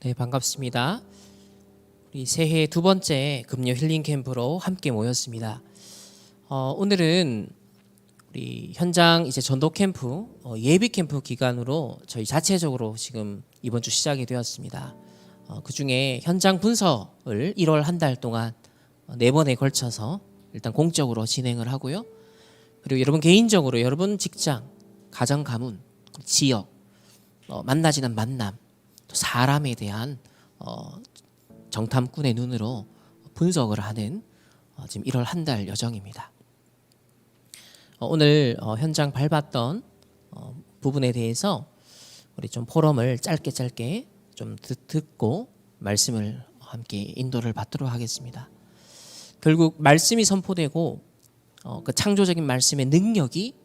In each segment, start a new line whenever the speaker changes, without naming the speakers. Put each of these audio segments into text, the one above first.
네, 반갑습니다. 우리 새해 두 번째 금요 힐링 캠프로 함께 모였습니다. 오늘은 우리 현장 이제 전도 캠프 예비 캠프 기간으로 저희 자체적으로 지금 이번 주 시작이 되었습니다. 그 중에 현장 분석을 1월 한 달 동안 4번에 걸쳐서 일단 공적으로 진행을 하고요. 그리고 여러분 개인적으로 여러분 직장, 가정 가문, 지역, 만나지는 만남, 또 사람에 대한 정탐꾼의 눈으로 분석을 하는 지금 1월 한 달 여정입니다. 오늘 현장 밟았던 부분에 대해서 우리 좀 포럼을 짧게 좀 듣고 말씀을 함께 인도를 받도록 하겠습니다. 결국 말씀이 선포되고 그 창조적인 말씀의 능력이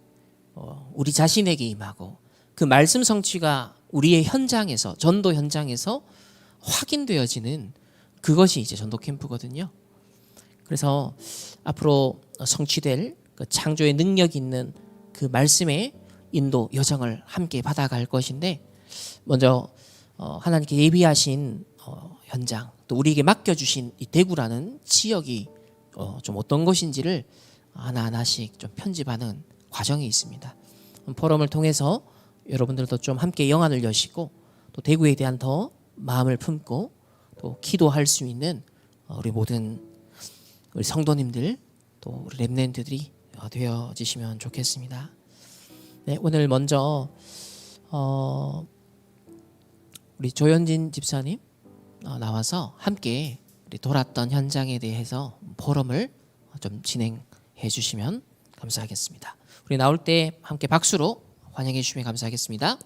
우리 자신에게 임하고 그 말씀 성취가 우리의 현장에서 전도 현장에서 확인되어지는 그것이 이제 전도 캠프거든요. 그래서 앞으로 성취될 그 창조의 능력 있는 그 말씀의 인도 여정을 함께 받아갈 것인데 먼저 하나님께 예비하신 현장 또 우리에게 맡겨주신 이 대구라는 지역이 좀 어떤 것인지를 하나하나씩 좀 편집하는 과정이 있습니다. 포럼을 통해서 여러분들도 좀 함께 영안을 여시고 또 대구에 대한 더 마음을 품고 또 기도할 수 있는 우리 모든 우리 성도님들 또 우리 렘넌트들이 되어지시면 좋겠습니다. 네, 오늘 먼저 우리 조현진 집사님 나와서 함께 우리 돌았던 현장에 대해서 포럼을 좀 진행해 주시면 감사하겠습니다. 우리 나올 때 함께 박수로 환영해 주시면 감사하겠습니다.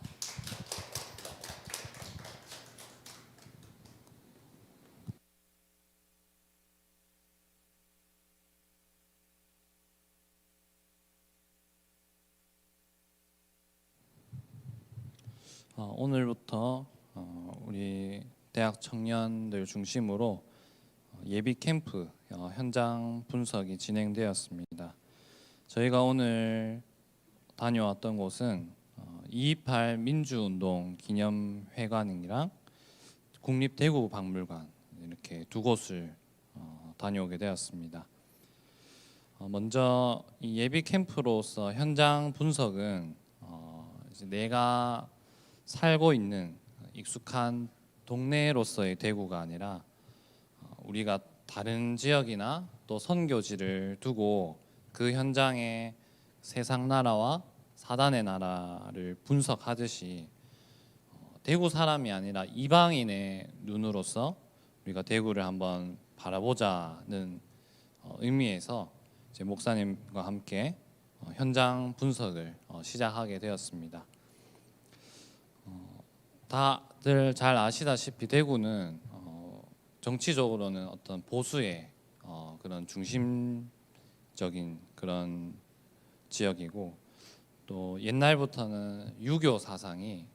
오늘부터 우리 대학 청년들 중심으로 예비 캠프 현장 분석이 진행되었습니다. 저희가 오늘 다녀왔던 곳은 2.28 민주운동 기념회관이랑 국립대구박물관 이렇게 두 곳을 다녀오게 되었습니다. 먼저 이 예비 캠프로서 현장 분석은 이제 내가 살고 있는 익숙한 동네로서의 대구가 아니라 우리가 다른 지역이나 또 선교지를 두고 그 현장에 세상 나라와 사단의 나라를 분석하듯이 대구 사람이 아니라 이방인의 눈으로서 우리가 대구를 한번 바라보자는 의미에서 제 목사님과 함께 현장 분석을 시작하게 되었습니다. 다들 잘 아시다시피 대구는 정치적으로는 어떤 보수의 그런 중심적인 그런 지역이고 또 옛날부터는 유교 사상이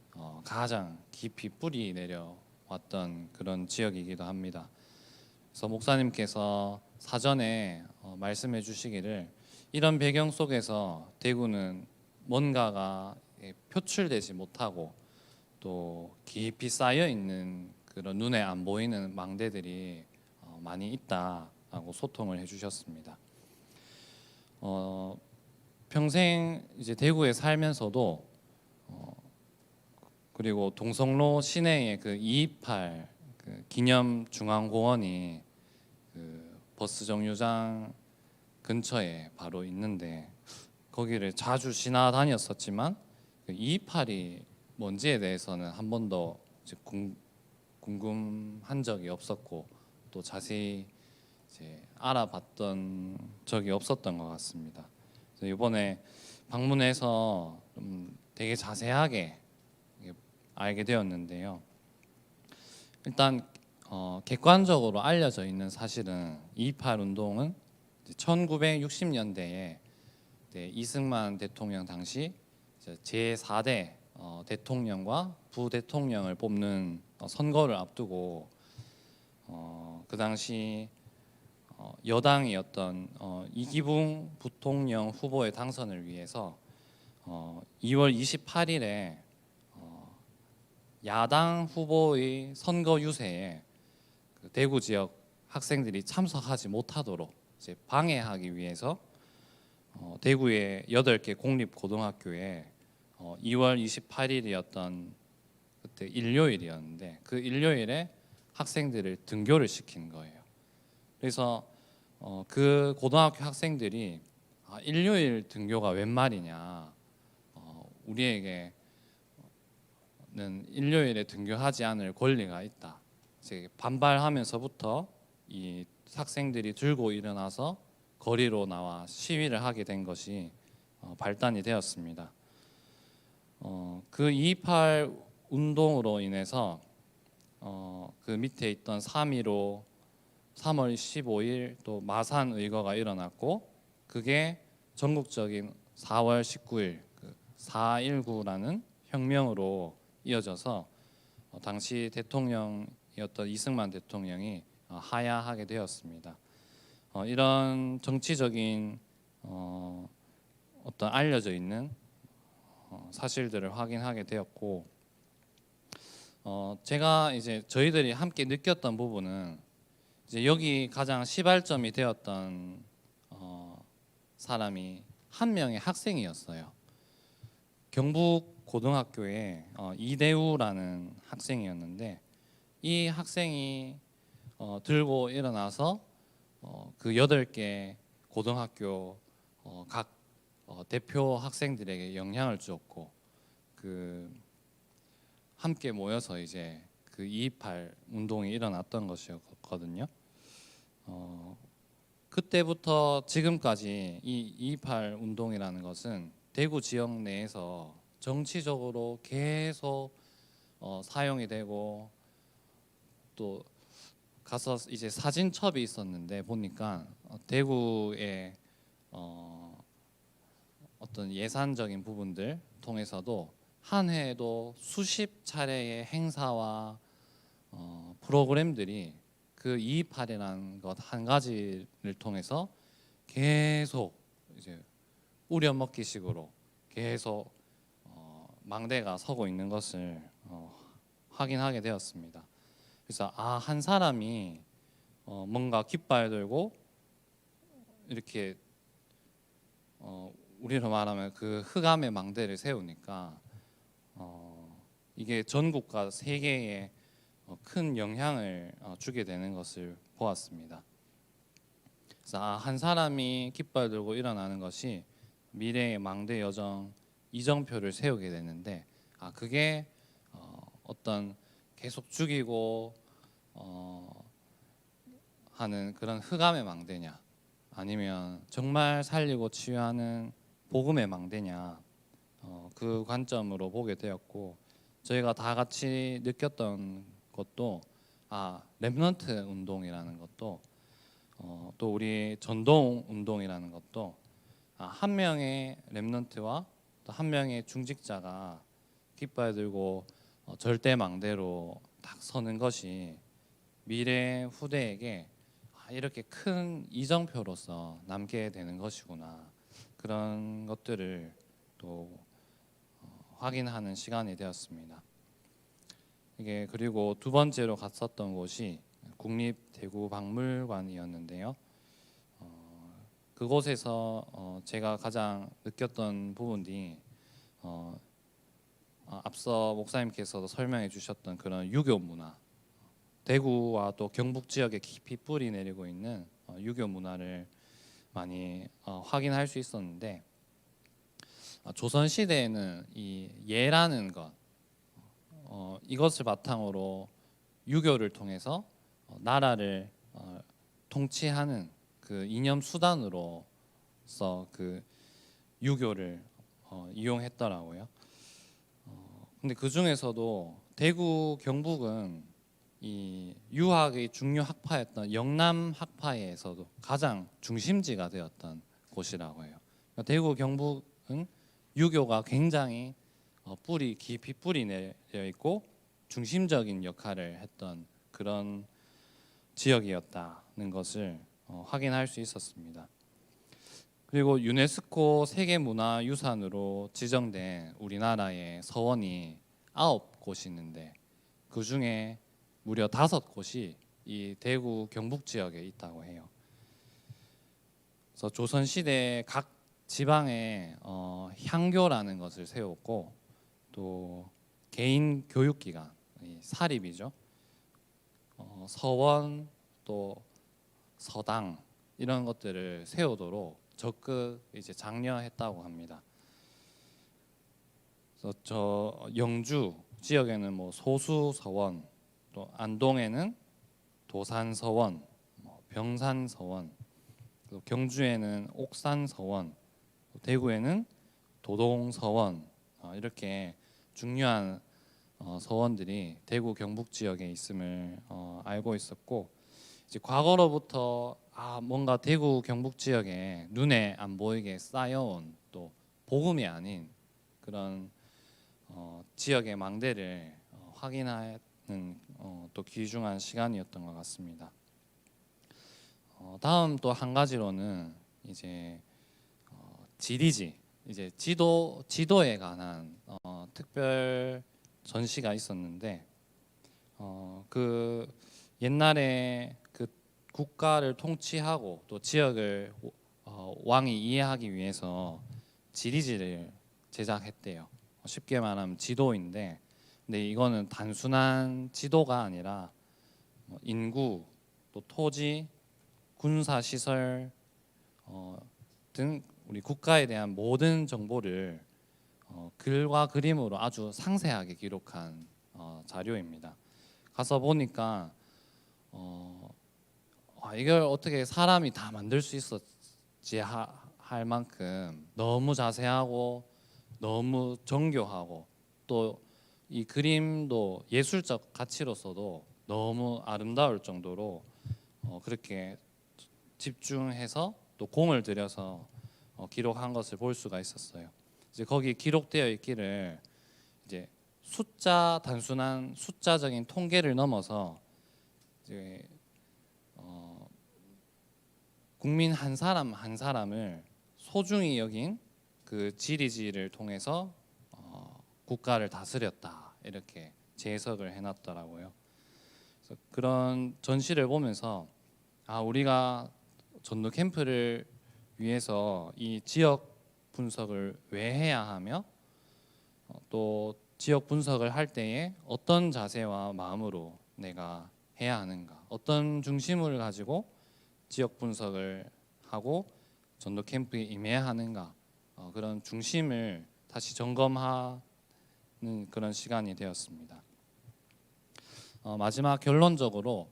가장 깊이 뿌리 내려왔던 그런 지역이기도 합니다. 그래서 목사님께서 사전에 말씀해 주시기를 이런 배경 속에서 대구는 뭔가가 표출되지 못하고 또 깊이 쌓여 있는 그런 눈에 안 보이는 망대들이 많이 있다라고 소통을 해주셨습니다. 평생 이제 대구에 살면서도 그리고 동성로 시내의 그 2.28 그 기념 중앙공원이 그 버스 정류장 근처에 바로 있는데 거기를 자주 지나다녔었지만 그 2.28이 뭔지에 대해서는 한 번도 궁금한 적이 없었고 또 자세히 이제 알아봤던 적이 없었던 것 같습니다. 그래서 이번에 방문해서 좀 되게 자세하게 알게 되었는데요. 일단 객관적으로 알려져 있는 사실은 2.28 운동은 1960년대에 이승만 대통령 당시 제4대 대통령과 부대통령을 뽑는 선거를 앞두고 그 당시 여당이었던 이기붕 부통령 후보의 당선을 위해서 2월 28일에 야당 후보의 선거 유세에 그 대구 지역 학생들이 참석하지 못하도록 이제 방해하기 위해서 대구의 8개 공립 고등학교에 2월 28일이었던 그때 일요일이었는데 그 일요일에 학생들을 등교를 시킨 거예요. 그래서 그 고등학교 학생들이 일요일 등교가 웬 말이냐, 우리에게는 일요일에 등교하지 않을 권리가 있다. 이제 반발하면서부터 이 학생들이 들고 일어나서 거리로 나와 시위를 하게 된 것이 발단이 되었습니다. 그 2.28 운동으로 인해서 그 밑에 있던 3.15, 3월 15일 또 마산 의거가 일어났고 그게 전국적인 4월 19일 그 4.19라는 혁명으로 이어져서 당시 대통령이었던 이승만 대통령이 하야하게 되었습니다. 이런 정치적인 어떤 알려져 있는 사실들을 확인하게 되었고, 제가 이제 저희들이 함께 느꼈던 부분은 이제 여기 가장 시발점이 되었던 사람이 한 명의 학생이었어요. 경북 고등학교에 이대우라는 학생이었는데 이 학생이 들고 일어나서 그 8개 고등학교 각 대표 학생들에게 영향을 주었고 그 함께 모여서 이제 그 2.28 운동이 일어났던 것이었거든요. 그때부터 지금까지 이 2.28 운동이라는 것은 대구 지역 내에서 정치적으로 계속 사용이 되고 또 가서 이제 사진첩이 있었는데 보니까 대구의 어떤 예산적인 부분들 통해서도 한 해에도 수십 차례의 행사와 프로그램들이 그 2.28이라는 것 한 가지를 통해서 계속 이제 우려먹기식으로 계속 망대가 서고 있는 것을 확인하게 되었습니다. 그래서 한 사람이 뭔가 깃발 들고 이렇게 우리로 말하면 그 흑암의 망대를 세우니까 이게 전국과 세계에 큰 영향을 주게 되는 것을 보았습니다. 그래서 한 사람이 깃발 들고 일어나는 것이 미래의 망대 여정 이정표를 세우게 되는데 그게 어떤 계속 죽이고 하는 그런 흑암의 망대냐 아니면 정말 살리고 치유하는 복음의 망대냐 그 관점으로 보게 되었고 저희가 다 같이 느꼈던 것도 렘넌트 운동이라는 것도 또 우리 전동 운동이라는 것도 한 명의 렘넌트와 또 한 명의 중직자가 깃발 들고 절대 망대로 딱 서는 것이 미래 후대에게 이렇게 큰 이정표로서 남게 되는 것이구나 그런 것들을 또 확인하는 시간이 되었습니다. 이게 그리고 두 번째로 갔었던 곳이 국립대구박물관이었는데요. 그곳에서 제가 가장 느꼈던 부분이 앞서 목사님께서도 설명해 주셨던 그런 유교 문화, 대구와 또 경북 지역에 깊이 뿌리 내리고 있는 유교 문화를 많이 확인할 수 있었는데 조선 시대에는 이 예라는 것 이것을 바탕으로 유교를 통해서 나라를 통치하는 그 이념 수단으로서 그 유교를 이용했더라고요. 근데 그 중에서도 대구 경북은 이 유학의 중요 학파였던 영남 학파에서도 가장 중심지가 되었던 곳이라고 해요. 그러니까 대구 경북은 유교가 굉장히 뿌리 깊이 뿌리 내려 있고 중심적인 역할을 했던 그런 지역이었다는 것을 확인할 수 있었습니다. 그리고 유네스코 세계문화유산으로 지정된 우리나라의 서원이 9 곳이 있는데 그 중에 무려 5곳이 이 대구 경북 지역에 있다고 해요. 그래서 조선 시대 각 지방에 향교라는 것을 세웠고 또 개인 교육기관, 이 사립이죠. 서원 또 서당 이런 것들을 세우도록 적극 이제 장려했다고 합니다. 그래서 저 영주 지역에는 뭐 소수서원, 또 안동에는 도산서원, 병산서원, 또 경주에는 옥산서원, 또 대구에는 도동서원, 이렇게 중요한 서원들이 대구 경북 지역에 있음을 알고 있었고, 이제 과거로부터 뭔가 대구 경북 지역에 눈에 안 보이게 쌓여온 또 복음이 아닌 그런 지역의 망대를 확인하는 또 귀중한 시간이었던 것 같습니다. 다음 또 한 가지로는 이제 지리지, 이제 지도에 관한 특별 전시가 있었는데 그 옛날에 그 국가를 통치하고 또 지역을 왕이 이해하기 위해서 지리지를 제작했대요. 쉽게 말하면 지도인데, 근데 이거는 단순한 지도가 아니라 인구, 또 토지, 군사 시설 등 우리 국가에 대한 모든 정보를 글과 그림으로 아주 상세하게 기록한 자료입니다. 가서 보니까 이걸 어떻게 사람이 다 만들 수 있었지 할 만큼 너무 자세하고 너무 정교하고 또 이 그림도 예술적 가치로서도 너무 아름다울 정도로 그렇게 집중해서 또 공을 들여서 기록한 것을 볼 수가 있었어요. 이제 거기 기록되어 있기를 이제 단순한 숫자적인 통계를 넘어서 이제 국민 한 사람 한 사람을 소중히 여긴 그 지리지를 통해서 국가를 다스렸다 이렇게 재해석을 해놨더라고요. 그래서 그런 전시를 보면서 우리가 전도 캠프를 위해서 이 지역 분석을 왜 해야 하며 또 지역 분석을 할 때에 어떤 자세와 마음으로 내가 해야 하는가, 어떤 중심을 가지고 지역 분석을 하고 전도 캠프에 임해야 하는가, 그런 중심을 다시 점검하는 그런 시간이 되었습니다. 마지막 결론적으로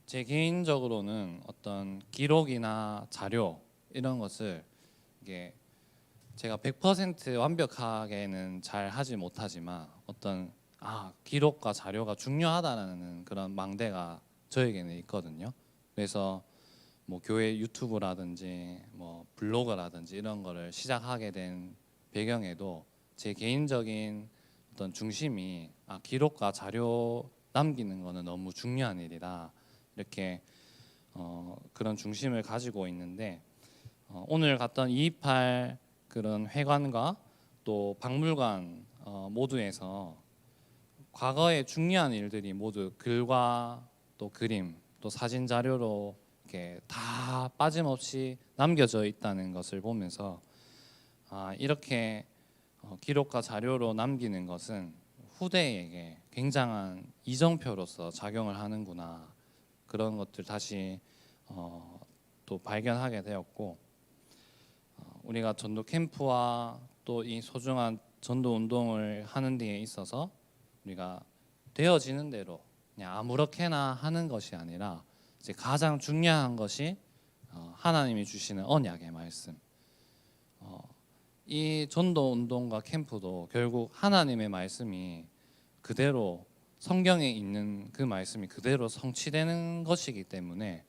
제 개인적으로는 어떤 기록이나 자료 이런 것을 이게 제가 100% 완벽하게는 잘 하지 못하지만 어떤 기록과 자료가 중요하다는 그런 망대가 저에게는 있거든요. 그래서 뭐 교회 유튜브라든지 뭐 블로그라든지 이런 거를 시작하게 된 배경에도 제 개인적인 어떤 중심이 기록과 자료 남기는 거는 너무 중요한 일이다 이렇게 그런 중심을 가지고 있는데 오늘 갔던 228 그런 회관과 또 박물관 모두에서 과거의 중요한 일들이 모두 글과 또 그림 또 사진 자료로 이렇게 다 빠짐없이 남겨져 있다는 것을 보면서 이렇게 기록과 자료로 남기는 것은 후대에게 굉장한 이정표로서 작용을 하는구나 그런 것들 다시 또 발견하게 되었고 우리가 전도 캠프와 또 이 소중한 전도 운동을 하는 데에 있어서 우리가 되어지는 대로 그냥 아무렇게나 하는 것이 아니라 이제 가장 중요한 것이 하나님이 주시는 언약의 말씀. 이 전도 운동과 캠프도 결국 하나님의 말씀이 그대로 성경에 있는 그 말씀이 그대로 성취되는 것이기 때문에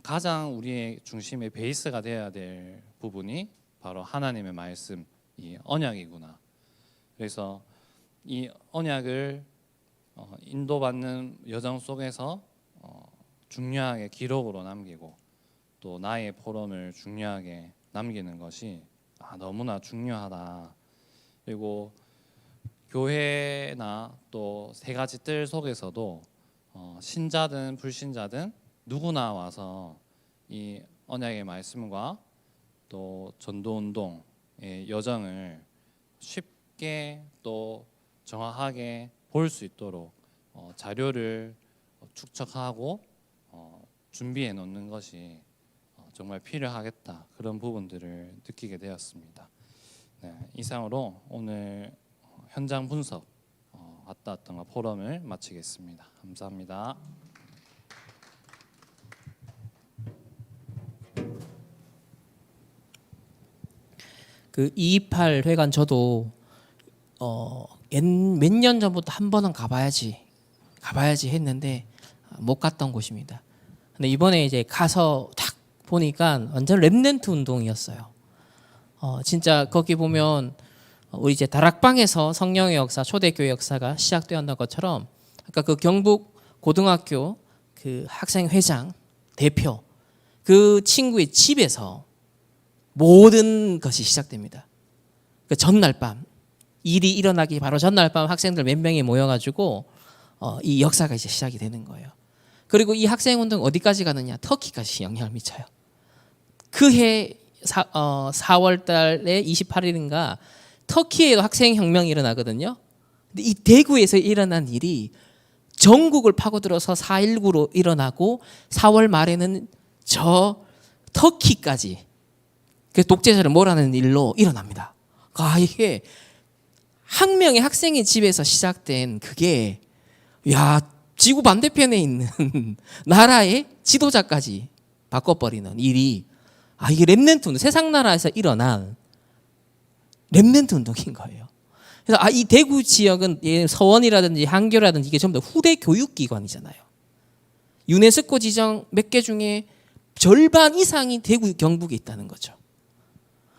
가장 우리의 중심의 베이스가 되어야 될 부분이 바로 하나님의 말씀, 이 언약이구나. 그래서 이 언약을 인도받는 여정 속에서 중요하게 기록으로 남기고 또 나의 포럼을 중요하게 남기는 것이 너무나 중요하다. 그리고 교회나 또 세 가지 뜰 속에서도 신자든 불신자든 누구나 와서 이 언약의 말씀과 또 전도운동의 여정을 쉽게 또 정확하게 볼 수 있도록 자료를 축적하고 준비해 놓는 것이 정말 필요하겠다, 그런 부분들을 느끼게 되었습니다. 네, 이상으로 오늘 현장 분석 왔다 갔다 포럼을 마치겠습니다. 감사합니다.
그 228 회관 저도 몇 년 전부터 한 번은 가봐야지 했는데 못 갔던 곳입니다. 근데 이번에 이제 가서 딱 보니까 완전 렘넌트 운동이었어요. 진짜 거기 보면 우리 이제 다락방에서 성령의 역사, 초대교회 역사가 시작되었던 것처럼 아까 그 경북 고등학교 그 학생 회장 대표 그 친구의 집에서 모든 것이 시작됩니다. 그 전날 밤 일이 일어나기 바로 전날 밤 학생들 몇 명이 모여가지고 이 역사가 이제 시작이 되는 거예요. 그리고 이 학생 운동 어디까지 가느냐? 터키까지 영향을 미쳐요. 그해 4월 달에 28일인가 터키에도 학생 혁명이 일어나거든요. 근데 이 대구에서 일어난 일이 전국을 파고들어서 4.19로 일어나고 4월 말에는 저 터키까지 그 독재자를 몰아내는 일로 일어납니다. 이게 한 명의 학생의 집에서 시작된 그게 지구 반대편에 있는 나라의 지도자까지 바꿔버리는 일이 이게 렘넌트 운동, 세상 나라에서 일어난 렘넌트 운동인 거예요. 그래서 이 대구 지역은 서원이라든지 한교라든지 이게 전부 다 후대 교육기관이잖아요. 유네스코 지정 몇 개 중에 절반 이상이 대구 경북에 있다는 거죠.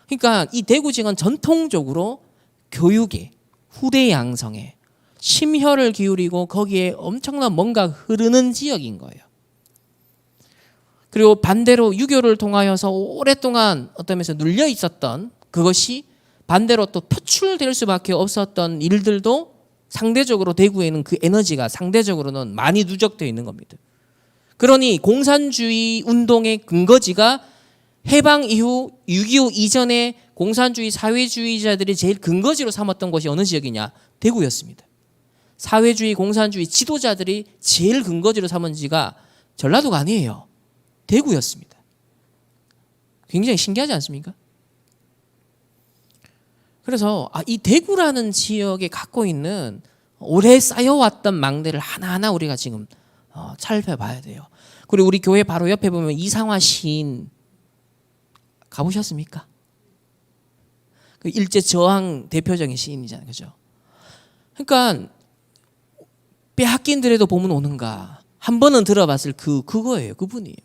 그러니까 이 대구 지역은 전통적으로 교육에 후대 양성에 심혈을 기울이고 거기에 엄청난 뭔가 흐르는 지역인 거예요. 그리고 반대로 유교를 통하여서 오랫동안 어떤 면에서 눌려 있었던 그것이 반대로 또 표출될 수밖에 없었던 일들도 상대적으로 대구에는 그 에너지가 상대적으로는 많이 누적되어 있는 겁니다. 그러니 공산주의 운동의 근거지가 해방 이후 6.25 이전에 공산주의 사회주의자들이 제일 근거지로 삼았던 곳이 어느 지역이냐? 대구였습니다. 사회주의 공산주의 지도자들이 제일 근거지로 삼은 지가 전라도가 아니에요. 대구였습니다. 굉장히 신기하지 않습니까? 그래서 이 대구라는 지역에 갖고 있는 오래 쌓여왔던 망대를 하나하나 우리가 지금 살펴봐야 돼요. 그리고 우리 교회 바로 옆에 보면 이상화 시인 가보셨습니까? 그 일제 저항 대표적인 시인이잖아요, 그죠? 그러니까 빼앗긴들에도 보면 오는가 한 번은 들어봤을 그거예요, 그분이에요.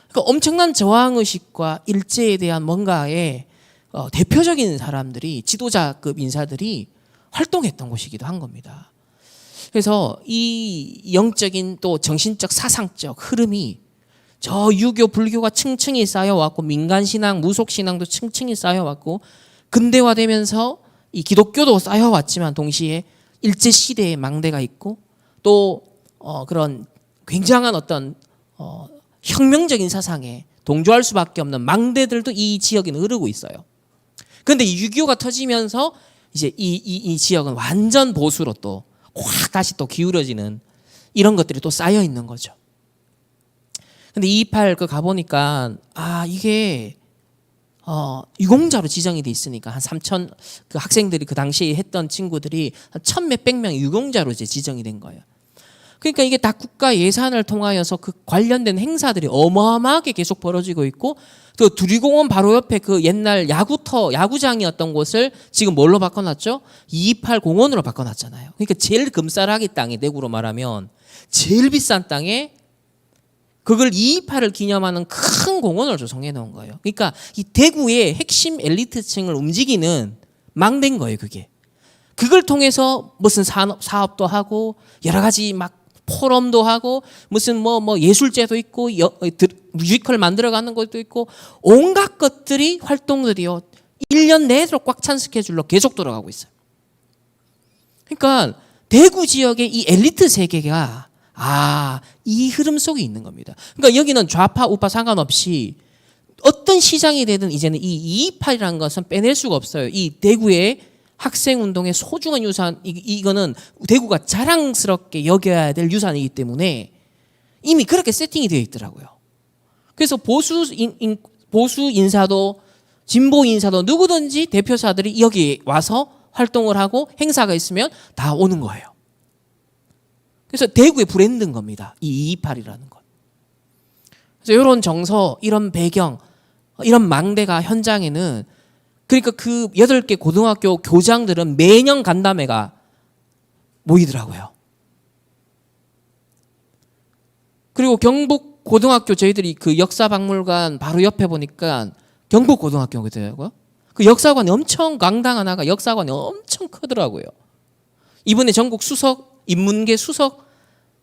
그러니까 엄청난 저항 의식과 일제에 대한 뭔가의 대표적인 사람들이 지도자급 인사들이 활동했던 곳이기도 한 겁니다. 그래서 이 영적인 또 정신적 사상적 흐름이 저 유교 불교가 층층이 쌓여왔고 민간신앙 무속신앙도 층층이 쌓여왔고 근대화되면서 이 기독교도 쌓여왔지만 동시에 일제시대의 망대가 있고 또 그런 굉장한 어떤 혁명적인 사상에 동조할 수밖에 없는 망대들도 이 지역에는 흐르고 있어요. 그런데 이 6.25가 터지면서 이제 이 지역은 완전 보수로 또 확 다시 또 기울어지는 이런 것들이 또 쌓여 있는 거죠. 근데 228 그 가보니까 이게 유공자로 지정이 돼 있으니까 한 3,000 그 학생들이 그 당시에 했던 친구들이 한 1,000 몇백 명이 유공자로 이제 지정이 된 거예요. 그러니까 이게 다 국가 예산을 통하여서 그 관련된 행사들이 어마어마하게 계속 벌어지고 있고 또 두리공원 바로 옆에 그 옛날 야구장이었던 곳을 지금 뭘로 바꿔놨죠? 228 공원으로 바꿔놨잖아요. 그러니까 제일 금싸라기 땅에 대구로 말하면 제일 비싼 땅에 그걸 228을 기념하는 큰 공원을 조성해 놓은 거예요. 그러니까 이 대구의 핵심 엘리트층을 움직이는 망대인 거예요, 그게. 그걸 통해서 무슨 사업도 하고 여러 가지 막 포럼도 하고 무슨 뭐 예술제도 있고 뮤지컬 만들어가는 것도 있고 온갖 것들이 활동들이요 1년 내도록 꽉 찬 스케줄로 계속 돌아가고 있어요. 그러니까 대구 지역의 이 엘리트 세계가 이 흐름 속에 있는 겁니다. 그러니까 여기는 좌파 우파 상관없이 어떤 시장이 되든 이제는 이 228이라는 것은 빼낼 수가 없어요. 이 대구의 학생운동의 소중한 유산, 이거는 대구가 자랑스럽게 여겨야 될 유산이기 때문에 이미 그렇게 세팅이 되어 있더라고요. 그래서 보수 인사도 진보 인사도 누구든지 대표사들이 여기 와서 활동을 하고 행사가 있으면 다 오는 거예요. 그래서 대구의 브랜드인 겁니다. 이 228이라는 것. 그래서 이런 정서, 이런 배경, 이런 망대가 현장에는 그러니까 그 8개 고등학교 교장들은 매년 간담회가 모이더라고요. 그리고 경북 고등학교 저희들이 그 역사박물관 바로 옆에 보니까 경북 고등학교거든요. 그 역사관이 엄청 강당 하나가 역사관이 엄청 크더라고요. 이번에 전국 수석 인문계 수석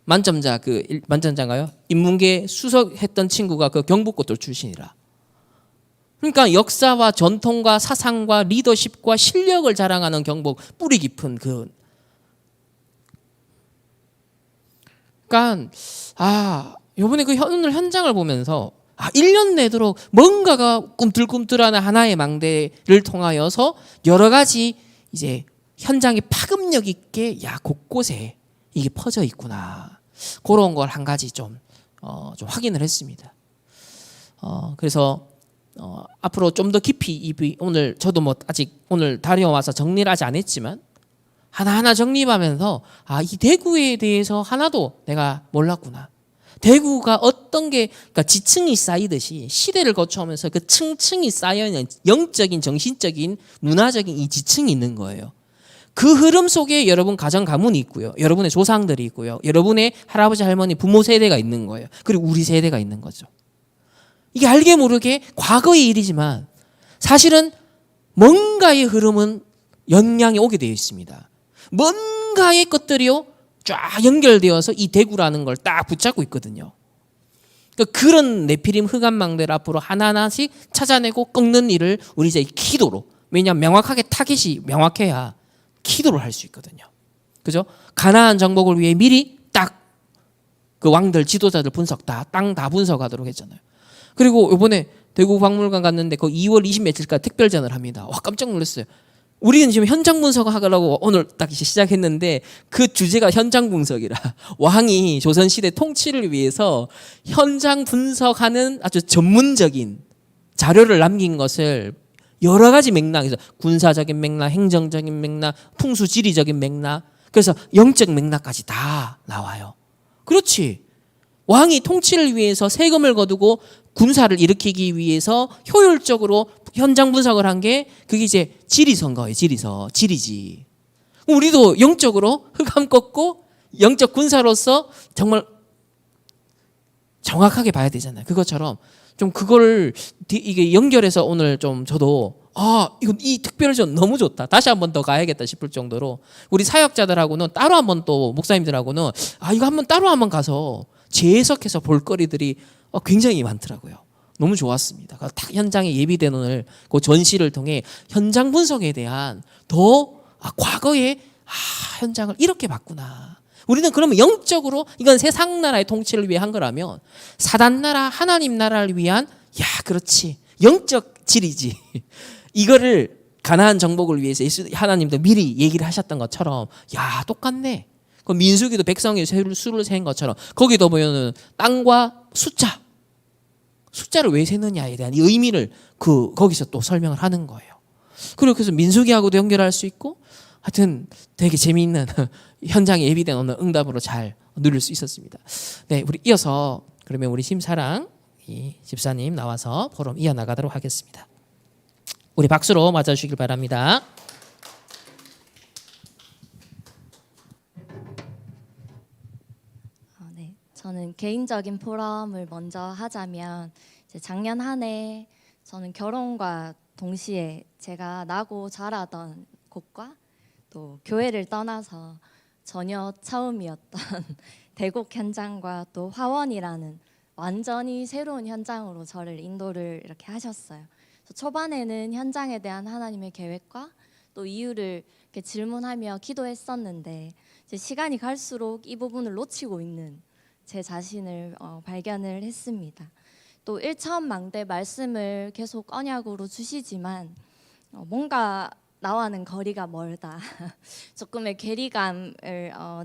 만점자 만점자인가요? 인문계 수석 했던 친구가 그 경북고들 출신이라. 그러니까 역사와 전통과 사상과 리더십과 실력을 자랑하는 경북 뿌리 깊은 그러니까 요번에 오늘 현장을 보면서 1년 내도록 뭔가가 꿈틀꿈틀한 하나의 망대를 통하여서 여러 가지 이제 현장이 파급력 있게 곳곳에 이게 퍼져 있구나. 그런 걸 한 가지 좀 확인을 했습니다. 그래서 앞으로 좀 더 깊이 오늘 저도 아직 오늘 다녀 와서 정리를 하지 않았지만 하나하나 정립하면서 이 대구에 대해서 하나도 내가 몰랐구나. 대구가 어떤 게 그러니까 지층이 쌓이듯이 시대를 거쳐오면서 그 층층이 쌓여있는 영적인 정신적인 문화적인 이 지층이 있는 거예요. 그 흐름 속에 여러분 가정 가문이 있고요. 여러분의 조상들이 있고요. 여러분의 할아버지 할머니 부모 세대가 있는 거예요. 그리고 우리 세대가 있는 거죠. 이게 알게 모르게 과거의 일이지만 사실은 뭔가의 흐름은 영향이 오게 되어 있습니다. 뭔가의 것들이요 쫙 연결되어서 이 대구라는 걸 딱 붙잡고 있거든요. 그런 네피림 흑암망대를 앞으로 하나하나씩 찾아내고 꺾는 일을 우리 이제 기도로, 왜냐하면 명확하게 타겟이 명확해야 기도를 할 수 있거든요. 그죠? 가나안 정복을 위해 미리 딱 그 왕들 지도자들 분석 땅 다 분석하도록 했잖아요. 그리고 이번에 대구 박물관 갔는데 그 2월 20 며칠까지 특별전을 합니다. 와, 깜짝 놀랐어요. 우리는 지금 현장 분석하려고 오늘 딱 시작했는데 그 주제가 현장 분석이라 왕이 조선시대 통치를 위해서 현장 분석하는 아주 전문적인 자료를 남긴 것을 여러 가지 맥락에서 군사적인 맥락, 행정적인 맥락, 풍수지리적인 맥락, 그래서 영적 맥락까지 다 나와요. 그렇지. 왕이 통치를 위해서 세금을 거두고 군사를 일으키기 위해서 효율적으로 현장 분석을 한 게 그게 이제 지리선거예요. 지리지. 우리도 영적으로 흑암 꺾고 영적 군사로서 정말 정확하게 봐야 되잖아요. 그것처럼 좀 그거를 이게 연결해서 오늘 좀 저도 이 특별전 너무 좋다. 다시 한 번 더 가야겠다 싶을 정도로 우리 사역자들하고는 따로 한번 또 목사님들하고는 이거 한번 따로 한번 가서 재해석해서 볼거리들이 굉장히 많더라고요. 너무 좋았습니다. 딱 현장에 예비된 오늘 그 전시를 통해 현장 분석에 대한 더 과거에 현장을 이렇게 봤구나. 우리는 그러면 영적으로 이건 세상 나라의 통치를 위해 한 거라면 사단 나라 하나님 나라를 위한 그렇지 영적 질이지. 이거를 가나안 정복을 위해서 하나님도 미리 얘기를 하셨던 것처럼 똑같네. 그 민수기도 백성의 수를 세는 것처럼 거기도 보면은 땅과 숫자를 왜 세느냐에 대한 의미를 거기서 또 설명을 하는 거예요. 그리고 그래서 민수기하고도 연결할 수 있고 하여튼 되게 재미있는 현장에 예비된 오늘 응답으로 잘 누릴 수 있었습니다. 네, 우리 이어서 그러면 우리 심사랑 집사님 나와서 포럼 이어나가도록 하겠습니다. 우리 박수로 맞아주시길 바랍니다.
네, 저는 개인적인 포럼을 먼저 하자면 이제 작년 한 해 저는 결혼과 동시에 제가 나고 자라던 곳과 또 교회를 떠나서 전혀 처음이었던 대곡 현장과 또 화원이라는 완전히 새로운 현장으로 저를 인도를 이렇게 하셨어요. 초반에는 현장에 대한 하나님의 계획과 또 이유를 이렇게 질문하며 기도했었는데 이제 시간이 갈수록 이 부분을 놓치고 있는 제 자신을 발견을 했습니다. 또 일천망대 말씀을 계속 언약으로 주시지만 뭔가 나와는 거리가 멀다. 조금의 괴리감을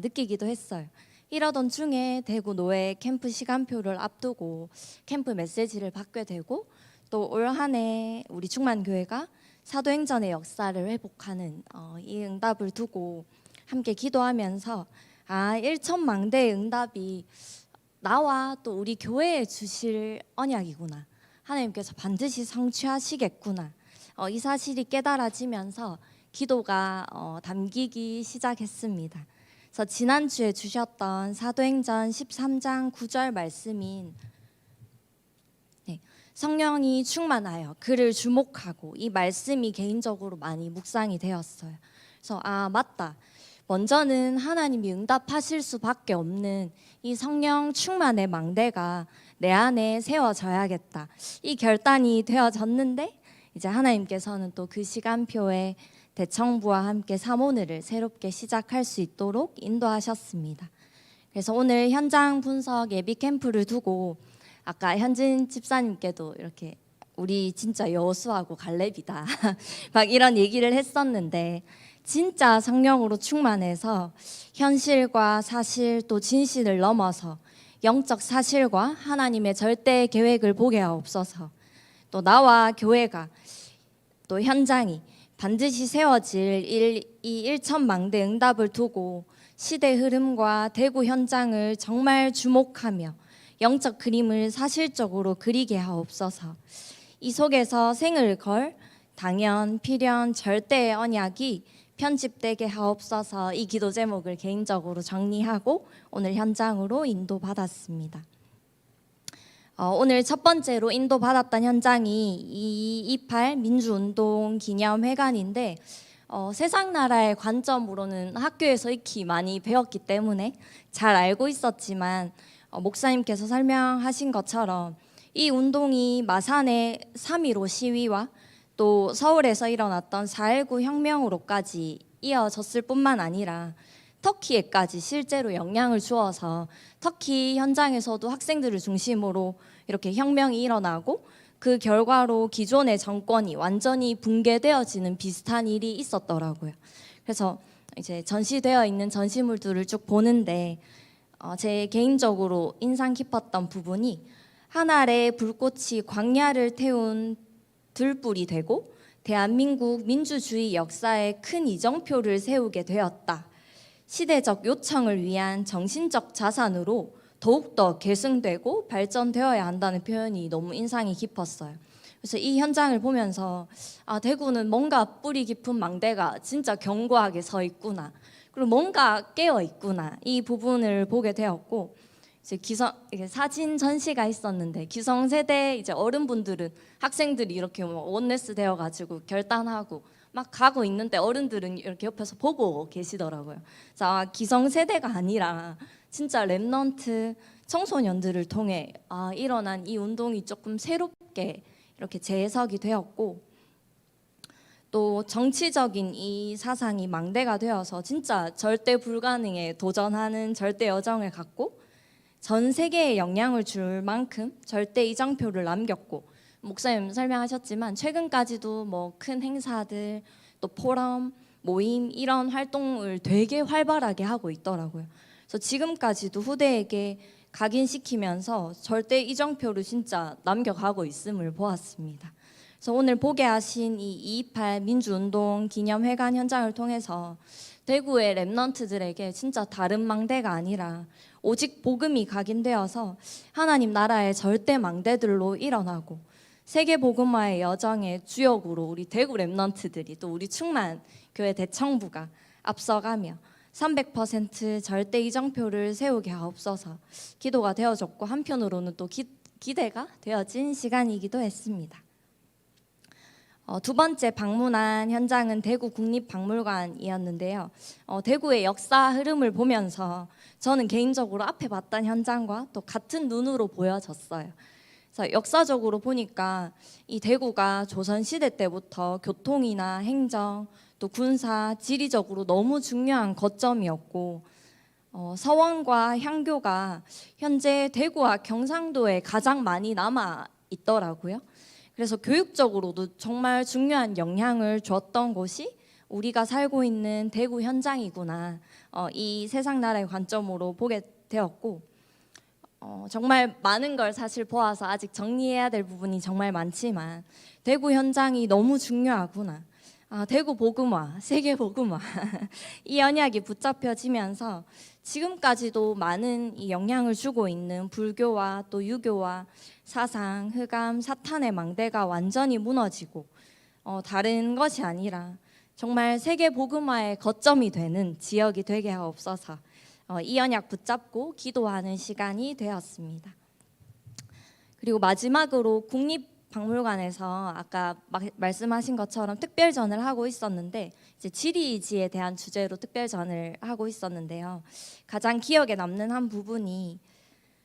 느끼기도 했어요. 이러던 중에 대구 노회 캠프 시간표를 앞두고 캠프 메시지를 받게 되고 또 올 한 해 우리 충만교회가 사도행전의 역사를 회복하는 이 응답을 두고 함께 기도하면서 일천망대의 응답이 나와 또 우리 교회에 주실 언약이구나. 하나님께서 반드시 성취하시겠구나. 이 사실이 깨달아지면서 기도가 담기기 시작했습니다. 그래서 지난주에 주셨던 사도행전 13장 9절 말씀인 성령이 충만하여 그를 주목하고 이 말씀이 개인적으로 많이 묵상이 되었어요. 그래서 맞다. 먼저는 하나님이 응답하실 수밖에 없는 이 성령 충만의 망대가 내 안에 세워져야겠다. 이 결단이 되어졌는데 이제 하나님께서는 또 그 시간표에 대청부와 함께 사모늘을 새롭게 시작할 수 있도록 인도하셨습니다. 그래서 오늘 현장 분석 예비 캠프를 두고 아까 현진 집사님께도 이렇게 우리 진짜 여호수아고 갈렙이다 막 이런 얘기를 했었는데 진짜 성령으로 충만해서 현실과 사실 또 진실을 넘어서 영적 사실과 하나님의 절대 계획을 보게 하옵소서. 또 나와 교회가 또 현장이 반드시 세워질 이 일천망대 응답을 두고 시대 흐름과 대구 현장을 정말 주목하며 영적 그림을 사실적으로 그리게 하옵소서. 이 속에서 생을 걸 당연, 필연, 절대의 언약이 편집되게 하옵소서. 이 기도 제목을 개인적으로 정리하고 오늘 현장으로 인도받았습니다. 오늘 첫 번째로 인도받았던 현장이 228 민주운동 기념회관인데 세상 나라의 관점으로는 학교에서 익히 많이 배웠기 때문에 잘 알고 있었지만 목사님께서 설명하신 것처럼 이 운동이 마산의 3.15 시위와 또 서울에서 일어났던 4.19 혁명으로까지 이어졌을 뿐만 아니라 터키에까지 실제로 영향을 주어서 터키 현장에서도 학생들을 중심으로 이렇게 혁명이 일어나고 그 결과로 기존의 정권이 완전히 붕괴되어지는 비슷한 일이 있었더라고요. 그래서 이제 전시되어 있는 전시물들을 쭉 보는데 제 개인적으로 인상 깊었던 부분이 한 알의 불꽃이 광야를 태운 들불이 되고 대한민국 민주주의 역사에 큰 이정표를 세우게 되었다. 시대적 요청을 위한 정신적 자산으로 더욱더 계승되고 발전되어야 한다는 표현이 너무 인상이 깊었어요. 그래서 이 현장을 보면서 대구는 뭔가 뿌리 깊은 망대가 진짜 견고하게 서 있구나. 그리고 뭔가 깨어 있구나. 이 부분을 보게 되었고 이제 이게 사진 전시가 있었는데 기성세대 이제 어른분들은 학생들이 이렇게 원네스 되어가지고 결단하고 막 가고 있는데 어른들은 이렇게 옆에서 보고 계시더라고요. 그래서 기성세대가 아니라 진짜 랩넌트 청소년들을 통해 일어난 이 운동이 조금 새롭게 이렇게 재해석이 되었고 또 정치적인 이 사상이 망대가 되어서 진짜 절대 불가능에 도전하는 절대 여정을 갖고 전 세계에 영향을 줄 만큼 절대 이정표를 남겼고 목사님 설명하셨지만 최근까지도 뭐 큰 행사들 또 포럼 모임 이런 활동을 되게 활발하게 하고 있더라고요. 그래서 지금까지도 후대에게 각인시키면서 절대 이정표를 진짜 남겨가고 있음을 보았습니다. 그래서 오늘 보게 하신 이 228 민주운동 기념회관 현장을 통해서 대구의 랩넌트들에게 진짜 다른 망대가 아니라 오직 복음이 각인되어서 하나님 나라의 절대 망대들로 일어나고 세계 복음화의 여정의 주역으로 우리 대구 랩넌트들이 또 우리 충만 교회 대청부가 앞서가며 300% 절대 이정표를 세우게 하옵소서 기도가 되어졌고 한편으로는 또 기대가 되어진 시간이기도 했습니다. 두 번째 방문한 현장은 대구 국립박물관이었는데요. 대구의 역사 흐름을 보면서 저는 개인적으로 앞에 봤던 현장과 또 같은 눈으로 보여졌어요. 그래서 역사적으로 보니까 이 대구가 조선시대 때부터 교통이나 행정 또 군사, 지리적으로 너무 중요한 거점이었고 서원과 향교가 현재 대구와 경상도에 가장 많이 남아 있더라고요. 그래서 교육적으로도 정말 중요한 영향을 줬던 곳이 우리가 살고 있는 대구 현장이구나. 이 세상 나라의 관점으로 보게 되었고 정말 많은 걸 사실 보아서 아직 정리해야 될 부분이 정말 많지만 대구 현장이 너무 중요하구나. 대구 복음화, 세계 복음화 이 언약이 붙잡혀지면서 지금까지도 많은 이 영향을 주고 있는 불교와 또 유교와 사상, 흑암, 사탄의 망대가 완전히 무너지고 다른 것이 아니라 정말 세계 복음화의 거점이 되는 지역이 되게 하옵소서. 이 언약 붙잡고 기도하는 시간이 되었습니다. 그리고 마지막으로 국립박물관에서 아까 말씀하신 것처럼 특별전을 하고 있었는데 이제 지리지에 대한 주제로 특별전을 하고 있었는데요. 가장 기억에 남는 한 부분이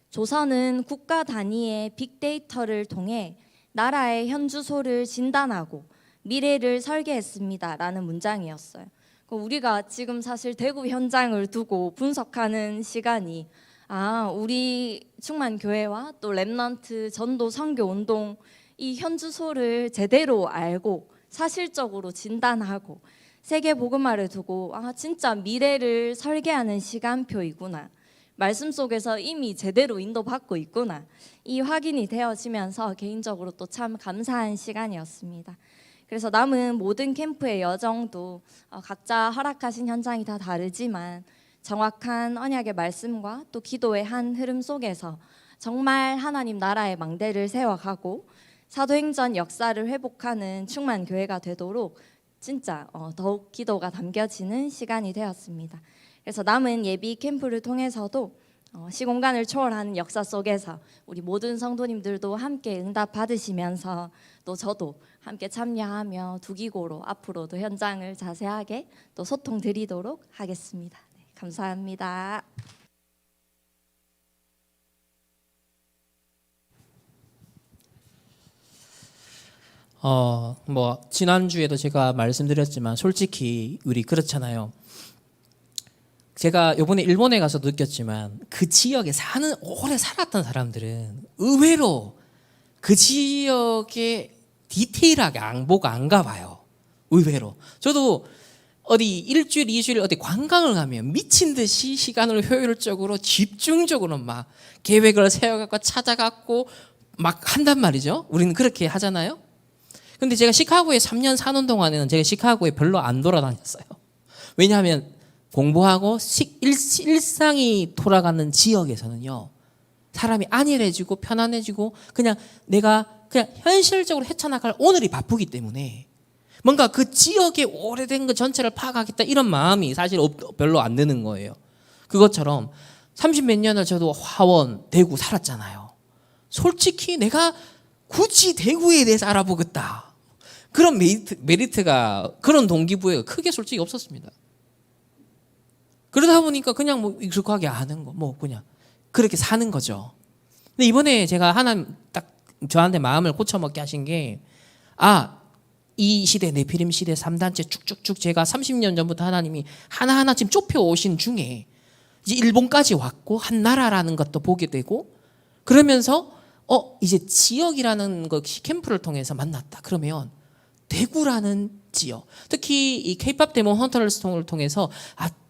조선은 국가 단위의 빅데이터를 통해 나라의 현 주소를 진단하고 미래를 설계했습니다라는 문장이었어요. 우리가 지금 사실 대구 현장을 두고 분석하는 시간이 우리 충만교회와 또 렘넌트 전도 선교 운동 이 현 주소를 제대로 알고 사실적으로 진단하고 세계 복음화를 두고 진짜 미래를 설계하는 시간표이구나. 말씀 속에서 이미 제대로 인도받고 있구나. 이 확인이 되어지면서 개인적으로 또 참 감사한 시간이었습니다. 그래서 남은 모든 캠프의 여정도 각자 허락하신 현장이 다 다르지만 정확한 언약의 말씀과 또 기도의 한 흐름 속에서 정말 하나님 나라의 망대를 세워가고 사도행전 역사를 회복하는 충만교회가 되도록 진짜 더욱 기도가 담겨지는 시간이 되었습니다. 그래서 남은 예비 캠프를 통해서도 시공간을 초월하는 역사 속에서 우리 모든 성도님들도 함께 응답 받으시면서 또 저도 함께 참여하며 두기고로 앞으로도 현장을 자세하게 또 소통 드리도록 하겠습니다. 네, 감사합니다.
지난주에도 제가 말씀드렸지만 솔직히 우리 그렇잖아요. 제가 요번에 일본에 가서 느꼈지만 그 지역에 오래 살았던 사람들은 의외로 그 지역에 디테일하게 안보가 안 가봐요. 의외로. 저도 어디 일주일, 이주일 어디 관광을 가면 미친 듯이 시간을 효율적으로 집중적으로 막 계획을 세워갖고 찾아갖고 막 한단 말이죠. 우리는 그렇게 하잖아요. 근데 제가 시카고에 3년 사는 동안에는 제가 시카고에 별로 안 돌아다녔어요. 왜냐하면 공부하고 일상이 돌아가는 지역에서는요, 사람이 안일해지고 편안해지고 그냥 내가 그냥 현실적으로 헤쳐나갈 오늘이 바쁘기 때문에 뭔가 그 지역의 오래된 그 전체를 파악하겠다 이런 마음이 사실 별로 안 드는 거예요. 그것처럼 30 몇 년을 저도 화원, 대구 살았잖아요. 솔직히 내가 굳이 대구에 대해서 알아보겠다. 그런 메리트가 그런 동기부여가 크게 솔직히 없었습니다. 그러다 보니까 그냥 뭐 익숙하게 아는 거, 뭐 그냥 그렇게 사는 거죠. 근데 이번에 제가 하나님 딱 저한테 마음을 고쳐먹게 하신 게, 이 시대, 네피림 시대 3단체 쭉쭉쭉 제가 30년 전부터 하나님이 하나하나 지금 좁혀오신 중에 이제 일본까지 왔고 한 나라라는 것도 보게 되고 그러면서 이제 지역이라는 것이 캠프를 통해서 만났다. 그러면 대구라는 지역, 특히 이 K-팝 데몬 헌터스톤을 통해서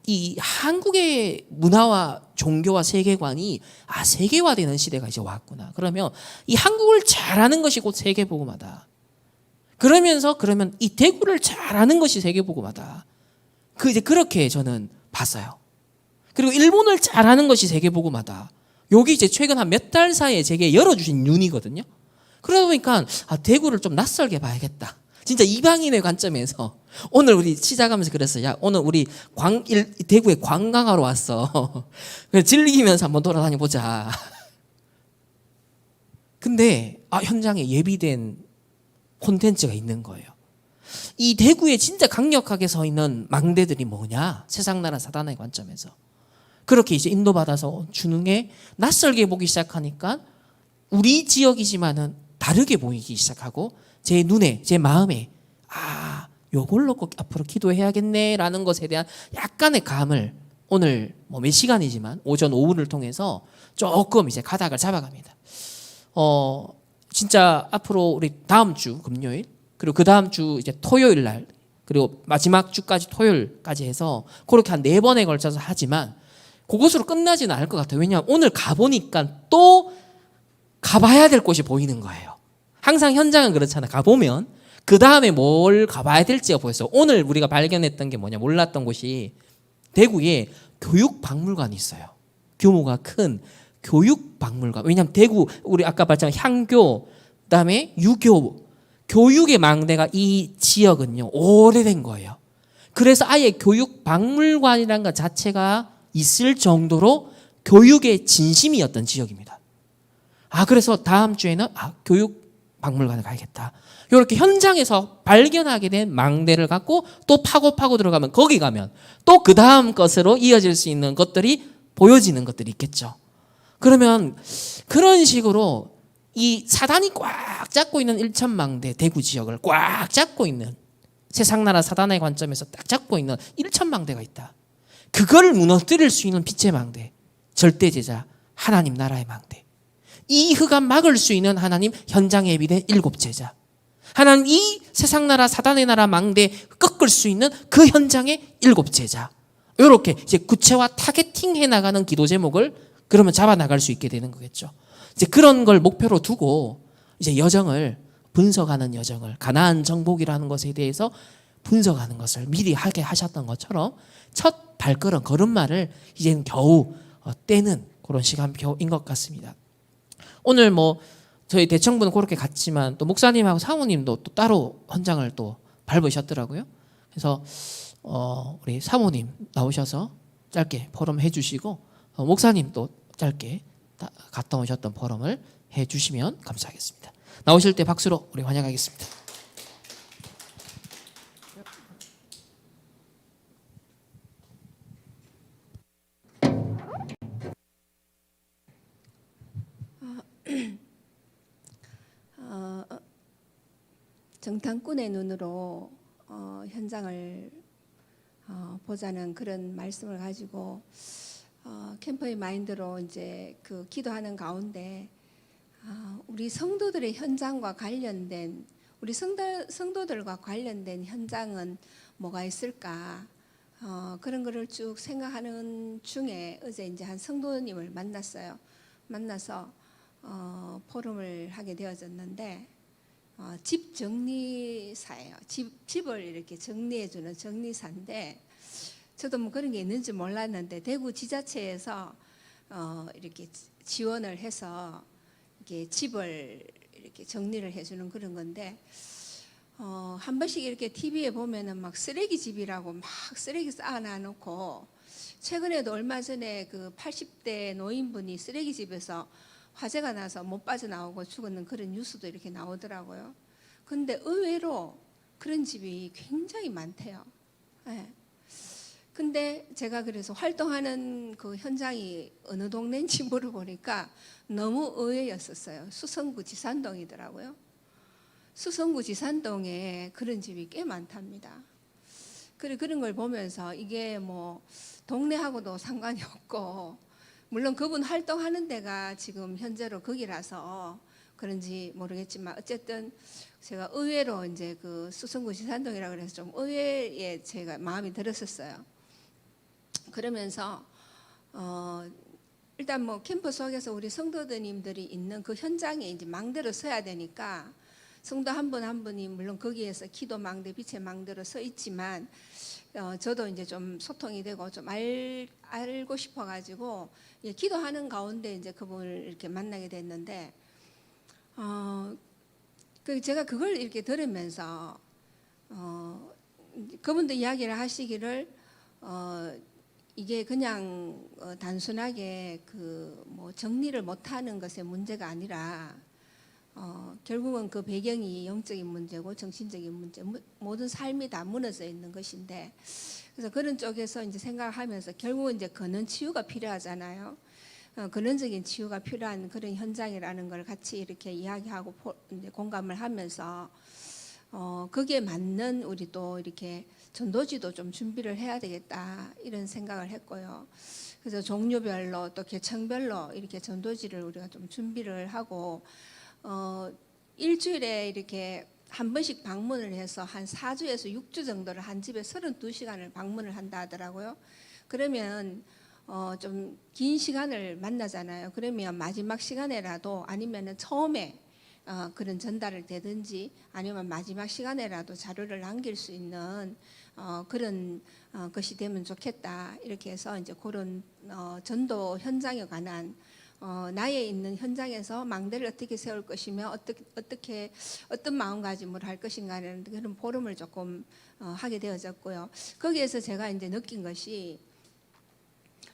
이 한국의 문화와 종교와 세계관이 세계화되는 시대가 이제 왔구나. 그러면 이 한국을 잘하는 것이 곧 세계복음화다. 그러면 이 대구를 잘하는 것이 세계복음화다. 이제 그렇게 저는 봤어요. 그리고 일본을 잘하는 것이 세계복음화다. 여기 이제 최근 한 몇 달 사이에 제게 열어주신 눈이거든요. 그러다 보니까 대구를 좀 낯설게 봐야겠다. 진짜 이방인의 관점에서 오늘 우리 시작하면서 그랬어요. 야, 오늘 우리 대구에 관광하러 왔어. 즐기면서 한번 돌아다녀 보자. 근데 현장에 예비된 콘텐츠가 있는 거예요. 이 대구에 진짜 강력하게 서 있는 망대들이 뭐냐? 세상 나라 사단의 관점에서. 그렇게 이제 인도받아서 주는 게 낯설게 보기 시작하니까 우리 지역이지만은 다르게 보이기 시작하고 제 눈에, 제 마음에 요걸로 꼭 앞으로 기도해야겠네라는 것에 대한 약간의 감을 오늘 뭐 몇 시간이지만 오전 오후를 통해서 조금 이제 가닥을 잡아갑니다. 진짜 앞으로 우리 다음 주 금요일 그리고 그 다음 주 이제 토요일 날 그리고 마지막 주까지 토요일까지 해서 그렇게 한 4번에 걸쳐서 하지만 그것으로 끝나지는 않을 것 같아요. 왜냐하면 오늘 가보니까 또 가봐야 될 곳이 보이는 거예요. 항상 현장은 그렇잖아. 가보면 그 다음에 뭘 가봐야 될지가 보였어요. 오늘 우리가 발견했던 게 뭐냐, 몰랐던 곳이 대구에 교육박물관이 있어요. 규모가 큰 교육박물관. 왜냐하면 대구 우리 아까 말했지만 향교 그다음에 유교 교육의 망대가 이 지역은요 오래된 거예요. 그래서 아예 교육박물관이라는 것 자체가 있을 정도로 교육의 진심이었던 지역입니다. 그래서 다음 주에는 교육박물관에 가야겠다. 이렇게 현장에서 발견하게 된 망대를 갖고 또 파고 들어가면 거기 가면 또 그 다음 것으로 이어질 수 있는 것들이 보여지는 것들이 있겠죠. 그러면 그런 식으로 이 사단이 꽉 잡고 있는 일천망대 대구 지역을 꽉 잡고 있는 세상나라 사단의 관점에서 딱 잡고 있는 일천망대가 있다. 그걸 무너뜨릴 수 있는 빛의 망대, 절대제자 하나님 나라의 망대, 이 흑암 막을 수 있는 하나님 현장에 예비된 7제자, 하나님 이 세상나라 사단의 나라 망대 꺾을 수 있는 그 현장의 7제자, 이렇게 이제 구체화 타겟팅해 나가는 기도 제목을 그러면 잡아 나갈 수 있게 되는 거겠죠. 이제 그런 걸 목표로 두고 이제 여정을 분석하는 여정을 가나안 정복이라는 것에 대해서 분석하는 것을 미리 하게 하셨던 것처럼 첫 발걸음 걸음마를 이제는 겨우 떼는 그런 시간표인 것 같습니다. 오늘 뭐 저희 대청부는 그렇게 갔지만 또 목사님하고 사모님도 또 따로 현장을 또 밟으셨더라고요. 그래서 우리 사모님 나오셔서 짧게 포럼 해주시고 목사님 또 짧게 갔다 오셨던 포럼을 해주시면 감사하겠습니다. 나오실 때 박수로 우리 환영하겠습니다.
정탐꾼의 눈으로 현장을 보자는 그런 말씀을 가지고 캠퍼의 마인드로 이제 그 기도하는 가운데 우리 성도들의 현장과 관련된 우리 성도들과 관련된 현장은 뭐가 있을까 그런 거를 쭉 생각하는 중에 어제 이제 한 성도님을 만났어요. 만나서 포럼을 하게 되어졌는데 집 정리사예요. 집을 이렇게 정리해주는 정리사인데 저도 뭐 그런 게 있는지 몰랐는데 대구 지자체에서 이렇게 지원을 해서 이렇게 집을 이렇게 정리를 해주는 그런 건데 한 번씩 이렇게 TV에 보면은 막 쓰레기 집이라고 막 쓰레기 쌓아놔놓고 최근에도 얼마 전에 그 80대 노인분이 쓰레기 집에서 화재가 나서 못 빠져나오고 죽었는 그런 뉴스도 이렇게 나오더라고요. 근데 의외로 그런 집이 굉장히 많대요. 네. 근데 제가 그래서 활동하는 그 현장이 어느 동네인지 물어보니까 너무 의외였었어요. 수성구 지산동이더라고요. 수성구 지산동에 그런 집이 꽤 많답니다. 그런 걸 보면서 이게 뭐 동네하고도 상관이 없고 물론 그분 활동하는 데가 지금 현재로 거기라서 그런지 모르겠지만 어쨌든 제가 의외로 이제 그 수성구 지산동이라 그래서 좀 의외에 제가 마음이 들었었어요. 그러면서 일단 뭐 캠프 속에서 우리 성도님들이 있는 그 현장에 이제 망대로 서야 되니까 성도 한 분 한 분이 물론 거기에서 기도 망대, 빛의 망대로 서 있지만 저도 이제 좀 소통이 되고 좀 알고 싶어가지고 기도하는 가운데 이제 그분을 이렇게 만나게 됐는데 제가 그걸 이렇게 들으면서 그분도 이야기를 하시기를 이게 그냥 단순하게 그 뭐 정리를 못하는 것의 문제가 아니라 결국은 그 배경이 영적인 문제고 정신적인 문제, 모든 삶이 다 무너져 있는 것인데, 그래서 그런 쪽에서 이제 생각하면서 결국은 이제 근원 치유가 필요하잖아요. 근원적인 치유가 필요한 그런 현장이라는 걸 같이 이렇게 이야기하고 이제 공감을 하면서 거기에 맞는 우리 또 이렇게 전도지도 좀 준비를 해야 되겠다 이런 생각을 했고요. 그래서 종류별로 또 계층별로 이렇게 전도지를 우리가 좀 준비를 하고 일주일에 이렇게 한 번씩 방문을 해서 한 4주에서 6주 정도를 한 집에 32시간을 방문을 한다 하더라고요. 그러면 좀 긴 시간을 만나잖아요. 그러면 마지막 시간에라도 아니면은 처음에 그런 전달을 되든지 아니면 마지막 시간에라도 자료를 남길 수 있는 그런 것이 되면 좋겠다. 이렇게 해서 이제 그런 전도 현장에 관한 나의 있는 현장에서 망대를 어떻게 세울 것이며 어떻게 어떤 마음가짐으로 할 것인가라는 그런 포럼을 조금 하게 되어졌고요. 거기에서 제가 이제 느낀 것이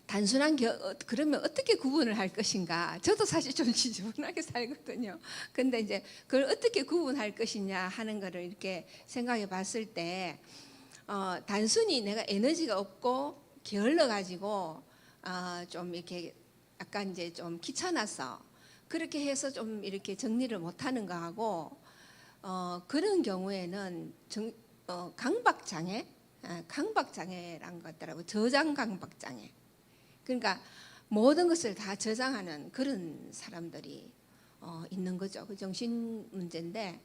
단순한 그러면 어떻게 구분을 할 것인가? 저도 사실 좀 지저분하게 살거든요. 근데 이제 그걸 어떻게 구분할 것이냐 하는 거를 이렇게 생각해 봤을 때 단순히 내가 에너지가 없고 게을러 가지고 좀 이렇게 약간 이제 좀 귀찮아서 그렇게 해서 좀 이렇게 정리를 못 하는 거하고 그런 경우에는 강박장애, 강박장애란 것 같더라고요. 저장 강박장애. 그러니까 모든 것을 다 저장하는 그런 사람들이 있는 거죠. 그 정신 문제인데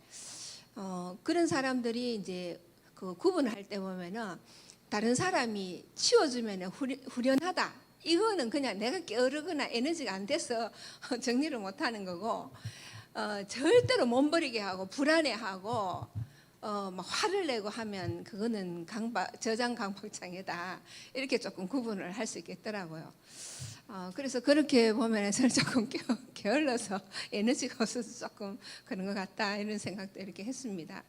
그런 사람들이 이제 그 구분할 때 보면은 다른 사람이 치워주면 후련하다. 이거는 그냥 내가 게으르거나 에너지가 안 돼서 정리를 못하는 거고 절대로 몸버리게 하고 불안해하고 막 화를 내고 하면 그거는 저장 강박장애다. 이렇게 조금 구분을 할 수 있겠더라고요. 그래서 그렇게 보면 저는 조금 게을러서 에너지가 없어서 조금 그런 것 같다 이런 생각도 이렇게 했습니다.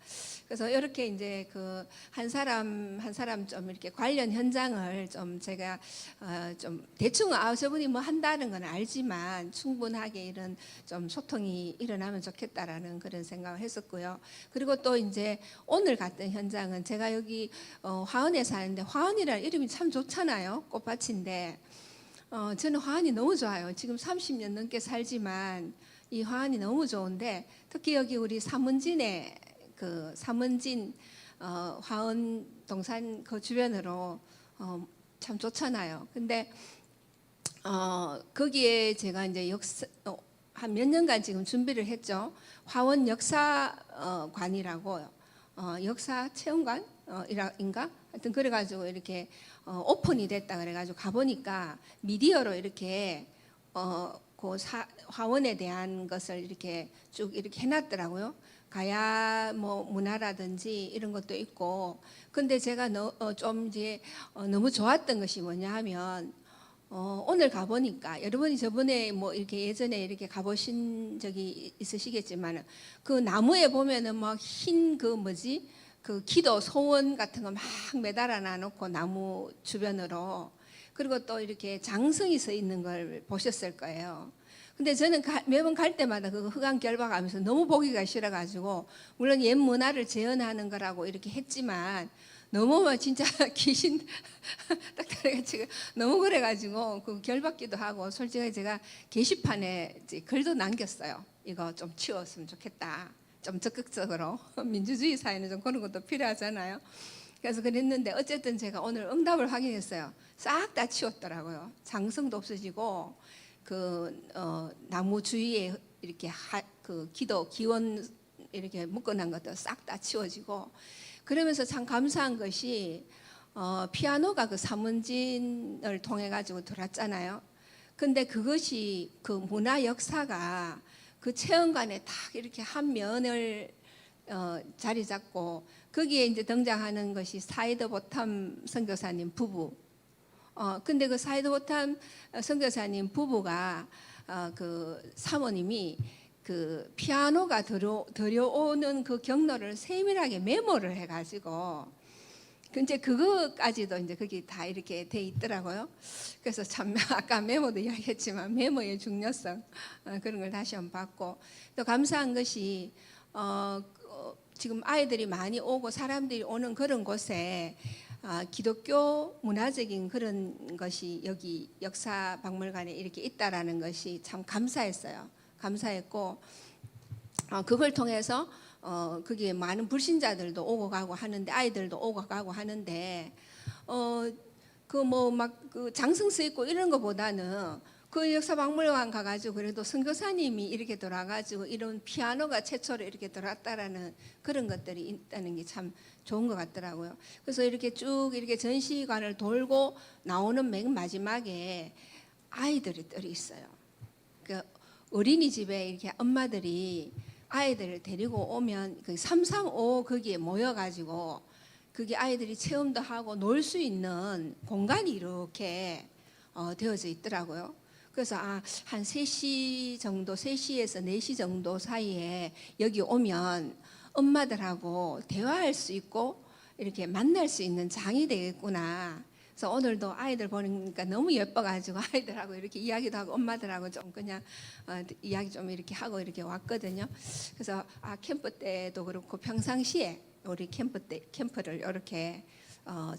그래서 이렇게 이제 그 한 사람 한 사람 좀 이렇게 관련 현장을 좀 제가 좀 대충 저분이 뭐 한다는 건 알지만 충분하게 이런 좀 소통이 일어나면 좋겠다라는 그런 생각을 했었고요. 그리고 또 이제 오늘 갔던 현장은 제가 여기 화원에 사는데 화원이라는 이름이 참 좋잖아요. 꽃밭인데. 저는 화환이 너무 좋아요. 지금 30년 넘게 살지만 이 화환이 너무 좋은데 특히 여기 우리 삼원진에 그 삼원진 화원 동산 그 주변으로 참 좋잖아요. 근데 거기에 제가 이제 한 몇 년간 지금 준비를 했죠. 화원 역사관이라고 역사 체험관 인가 하여튼 그래가지고 이렇게 오픈이 됐다 그래가지고 가보니까 미디어로 이렇게 그 화원에 대한 것을 이렇게 쭉 이렇게 해놨더라고요. 가야 뭐 문화라든지 이런 것도 있고. 근데 제가 좀 이제 너무 좋았던 것이 뭐냐 하면 오늘 가보니까 여러분이 저번에 뭐 이렇게 예전에 이렇게 가보신 적이 있으시겠지만 그 나무에 보면은 막 흰 그 뭐지 그 기도 소원 같은 거 막 매달아 놔놓고 나무 주변으로 그리고 또 이렇게 장성이 서 있는 걸 보셨을 거예요. 근데 저는 매번 갈 때마다 그 흑암 결박하면서 너무 보기가 싫어가지고 물론 옛 문화를 재현하는 거라고 이렇게 했지만 너무 막 진짜 귀신 딱딱해가지고 너무 그래가지고 그 결박기도 하고 솔직히 제가 게시판에 이제 글도 남겼어요. 이거 좀 치웠으면 좋겠다. 좀 적극적으로 민주주의 사회는 좀 그런 것도 필요하잖아요. 그래서 그랬는데 어쨌든 제가 오늘 응답을 확인했어요. 싹 다 치웠더라고요. 장성도 없어지고 그 나무 주위에 이렇게 그 기원 이렇게 묶어놓은 것도 싹 다 치워지고 그러면서 참 감사한 것이 피아노가 그 삼원진을 통해 가지고 들어왔잖아요. 근데 그것이 그 문화 역사가 그 체험관에 딱 이렇게 한 면을 자리 잡고 거기에 이제 등장하는 것이 사이드 보탐 선교사님 부부. 근데 그 사이드 보탐 선교사님 부부가 그 사모님이 그 피아노가 들여오는 그 경로를 세밀하게 메모를 해가지고 이제 그거까지도 이제 거기 다 이렇게 돼 있더라고요. 그래서 참 아까 메모도 이야기했지만 메모의 중요성 그런 걸 다시 한번 봤고 또 감사한 것이 지금 아이들이 많이 오고 사람들이 오는 그런 곳에 기독교 문화적인 그런 것이 여기 역사박물관에 이렇게 있다라는 것이 참 감사했어요. 감사했고 그걸 통해서 거기에 많은 불신자들도 오고 가고 하는데 아이들도 오고 가고 하는데 그 뭐 막 그 장승서 있고 이런 거보다는 그 역사박물관 가가지고 그래도 선교사님이 이렇게 돌아가지고 이런 피아노가 최초로 이렇게 돌았다라는 그런 것들이 있다는 게 참 좋은 것 같더라고요. 그래서 이렇게 쭉 이렇게 전시관을 돌고 나오는 맨 마지막에 아이들이 뜰이 있어요. 그 어린이집에 이렇게 엄마들이 아이들을 데리고 오면 그 335 거기에 모여가지고 그게 아이들이 체험도 하고 놀 수 있는 공간이 이렇게 되어져 있더라고요. 그래서 한 3시 정도, 3시에서 4시 정도 사이에 여기 오면 엄마들하고 대화할 수 있고 이렇게 만날 수 있는 장이 되겠구나. 그래서 오늘도 아이들 보니까 너무 예뻐가지고 아이들하고 이렇게 이야기도 하고 엄마들하고 좀 그냥 이야기 좀 이렇게 하고 이렇게 왔거든요. 그래서 캠프 때도 그렇고 평상시에 우리 캠프를 이렇게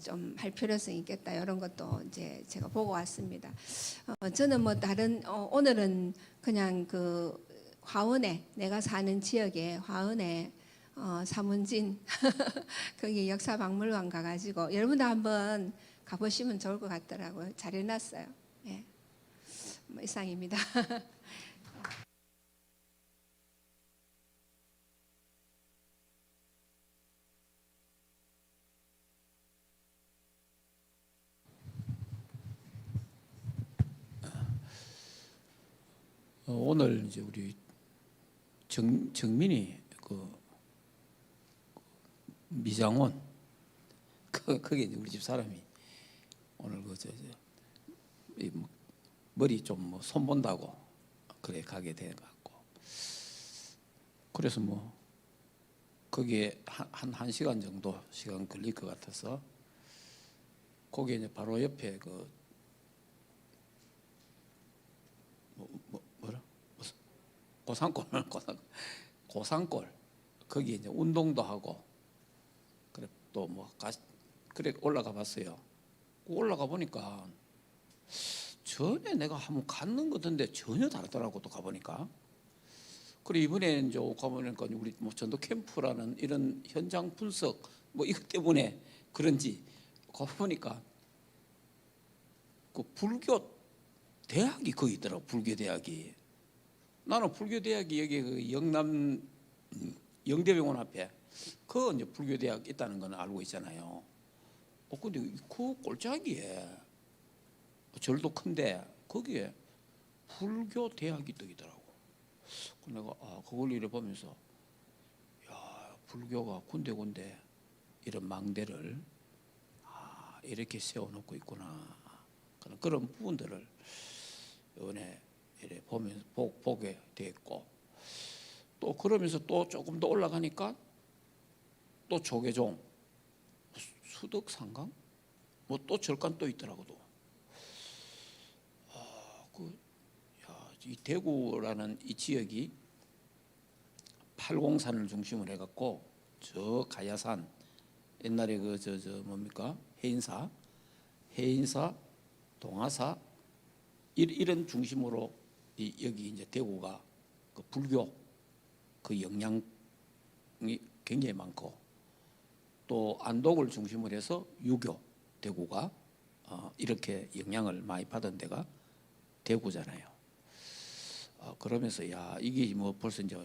좀 할 필요성이 있겠다 이런 것도 이제 제가 보고 왔습니다. 저는 뭐 다른 오늘은 그냥 그 화원에 내가 사는 지역에 화원에 사문진 거기 역사박물관 가가지고 여러분도 한번 가보시면 좋을 것 같더라고요. 잘 해놨어요. 예. 뭐 이상입니다.
오늘 이제 우리 정민이 그 미장원 그게 이제 우리 집 사람이 오늘 뭐 머리 좀 뭐 손본다고 그래 가게 돼 갖고 그래서 뭐 거기에 한 시간 정도 시간 걸릴 것 같아서 거기에 이제 바로 옆에 그 고산골 거기 이제 운동도 하고 그래 또 뭐 그래 올라가 봤어요. 올라가 보니까 전에 내가 한번 갔는 것 같은데 전혀 다르더라고. 또 가보니까 그래 이번에 이제 가보니까 우리 뭐 전도 캠프라는 이런 현장 분석 뭐 이것 때문에 그런지 가보니까 그 불교 대학이 거기 있더라고. 불교 대학이. 나는 불교 대학이 여기 그 영남 영대병원 앞에 그 이제 불교 대학 있다는 건 알고 있잖아요. 근데 그 꼴짝이에 절도 큰데 거기에 불교 대학이 떠있더라고. 내가 그걸 이래 보면서 야 불교가 군데군데 이런 망대를 이렇게 세워놓고 있구나. 그런 부분들을 이번에 이래 보게 됐고 또 그러면서 또 조금 더 올라가니까 또 조계종 수덕상강 뭐 또 절간 또 있더라고. 이 대구라는 이 지역이 팔공산을 중심으로 해갖고 저 가야산 옛날에 그 뭡니까 해인사 동화사 이런 중심으로 여기 이제 대구가 그 불교 그 영향이 굉장히 많고 또 안독을 중심으로 해서 유교 대구가 이렇게 영향을 많이 받은 데가 대구잖아요. 그러면서 야 이게 뭐 벌써 이제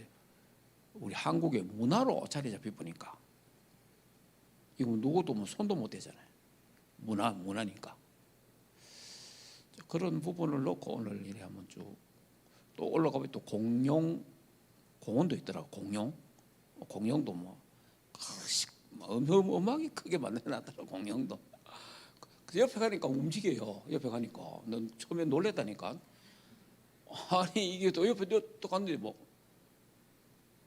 우리 한국의 문화로 자리 잡혀 보니까 이거 누구도 뭐 손도 못 대잖아요. 문화니까. 그런 부분을 놓고 오늘 이래 한번 쭉 또 올라가 보면 또 공원도 있더라고. 공룡도 뭐 어마어마하게 크게 만들어놨더라고. 공룡도. 그 옆에 가니까 움직여요. 옆에 가니까 넌 처음에 놀랬다니까. 아니 이게 또 옆에 또 갔는데 뭐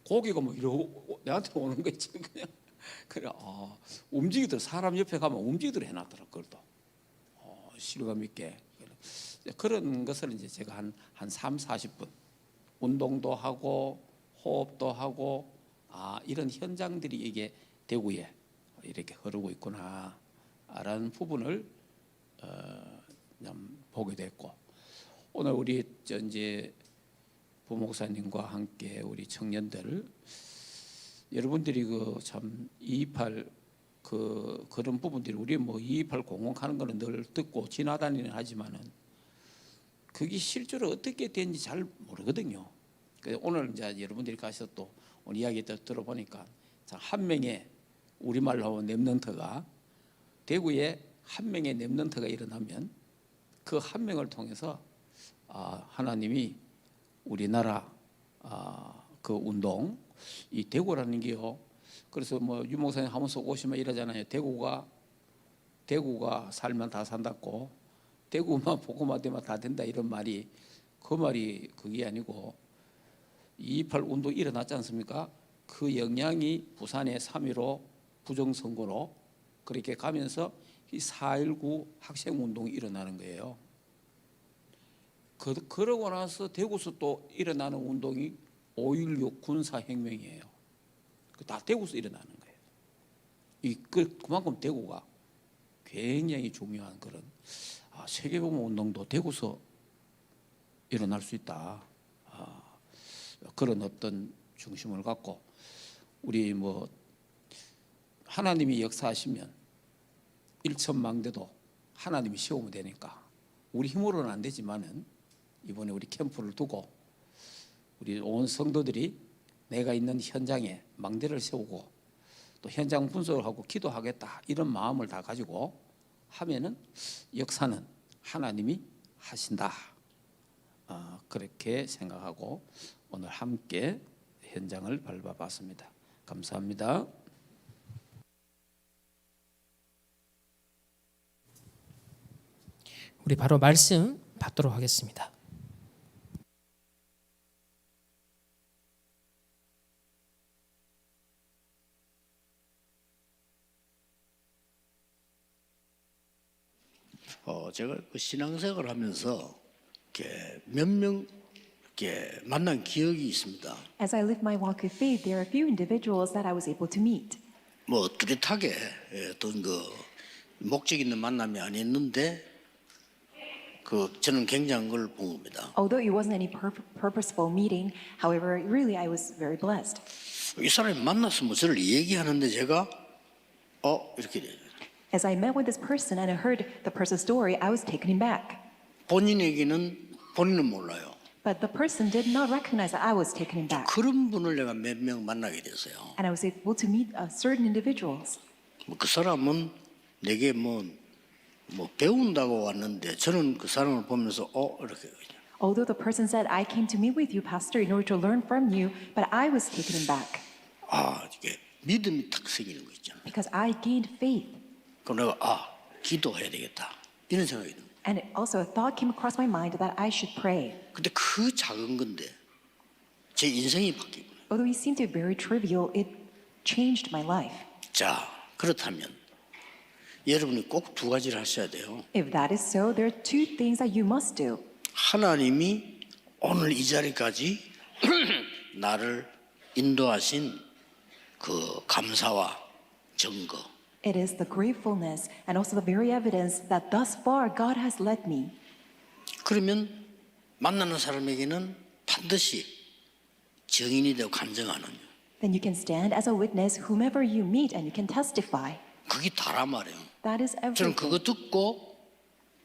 고기가 뭐 이러고 내한테 오는 거지 그냥. 그래 움직이더라. 사람 옆에 가면 움직이더라 해놨더라. 그걸 또 실감 있게. 그런 것을 이제 제가 한 3-40분 운동도 하고 호흡도 하고 이런 현장들이 이게 대구에 이렇게 흐르고 있구나 라는 부분을 보게 됐고 오늘 우리 이제 부목사님과 함께 우리 청년들 여러분들이 그 참 228 그런 부분들이 우리 뭐 228 공공하는 거는 늘 듣고 지나다니는 하지만은 그게 실제로 어떻게 되는지 잘 모르거든요. 그래서 오늘 이제 여러분들이 가서 또 오늘 이야기 들어보니까 참 한 명의 우리말로 하면 랩런트가 대구에 한 명의 랩런트가 일어나면 그 한 명을 통해서 하나님이 우리나라 그 운동 이 대구라는 게요. 그래서 뭐 유목사님 하면서 오시면 이러잖아요. 대구가 살면 다 산다고 대구만 보고만 되면 다 된다 이런 말이 그 말이 그게 아니고 228 운동 일어났지 않습니까? 그 영향이 부산의 3.15 부정선거로 그렇게 가면서 이 4.19 학생운동이 일어나는 거예요. 그러고 나서 대구에서 또 일어나는 운동이 5.16 군사혁명이에요. 다 대구에서 일어나는 거예요. 그만큼 대구가 굉장히 중요한 그런 세계보험 운동도 대구에서 일어날 수 있다. 그런 어떤 중심을 갖고 우리 뭐 하나님이 역사하시면 일천망대도 하나님이 세우면 되니까 우리 힘으로는 안 되지만은 이번에 우리 캠프를 두고 우리 온 성도들이 내가 있는 현장에 망대를 세우고 또 현장 분석을 하고 기도하겠다 이런 마음을 다 가지고 하면은 역사는 하나님이 하신다. 그렇게 생각하고 오늘 함께 현장을 밟아봤습니다. 감사합니다.
우리 바로 말씀 받도록 하겠습니다.
제가 그 신앙생활을 하면서 이렇게 몇 명 이렇게 만난 기억이 있습니다.
As I live my walk of faith, there are a few individuals that I was able to meet.
뭐 뚜렷하게 어떤 그 목적 있는 만남이 아니었는데 저는 굉장한 걸 본 겁니다.
Although it wasn't any purposeful meeting, however, really I was very blessed.
이 사람이 만나서 뭐 저를 얘기하는데 제가 이렇게 돼요.
As I met with this person and I heard the person's story, I was taken aback.
본인은 몰라요.
But the person did not recognize that I was taken aback.
그런 분을 내가 몇 명 만나게 됐어요.
And I was able to meet certain individuals.
그 사람은 내게 뭐 배운다고 왔는데 저는 그 사람을 보면서 이렇게
Although the person said, I came to meet with you, Pastor, in order to learn from you, but I was taken aback.
이게 믿음이 탁 생기는 거 있잖아요.
Because I gained faith.
그럼 내가 기도해야 되겠다 이런 생각이 듭니다.
And also a thought came across my mind that I should pray.
근데 그 작은 건데 제 인생이 바뀌고.
Although it seemed to be very trivial, it changed my life.
자, 그렇다면 여러분이 꼭 두 가지를 하셔야 돼요.
If that is so, there are two things that you must do.
하나님이 오늘 이 자리까지 나를 인도하신 그 감사와 증거.
It is the gratefulness and also the very evidence that thus far God has led me.
그러면 만나는 사람에게는 반드시 증인이 되고 간증하는.
Then you can stand as a witness whomever you meet and you can testify.
그게 다란 말이에요.
That is
저는
everything.
그거 듣고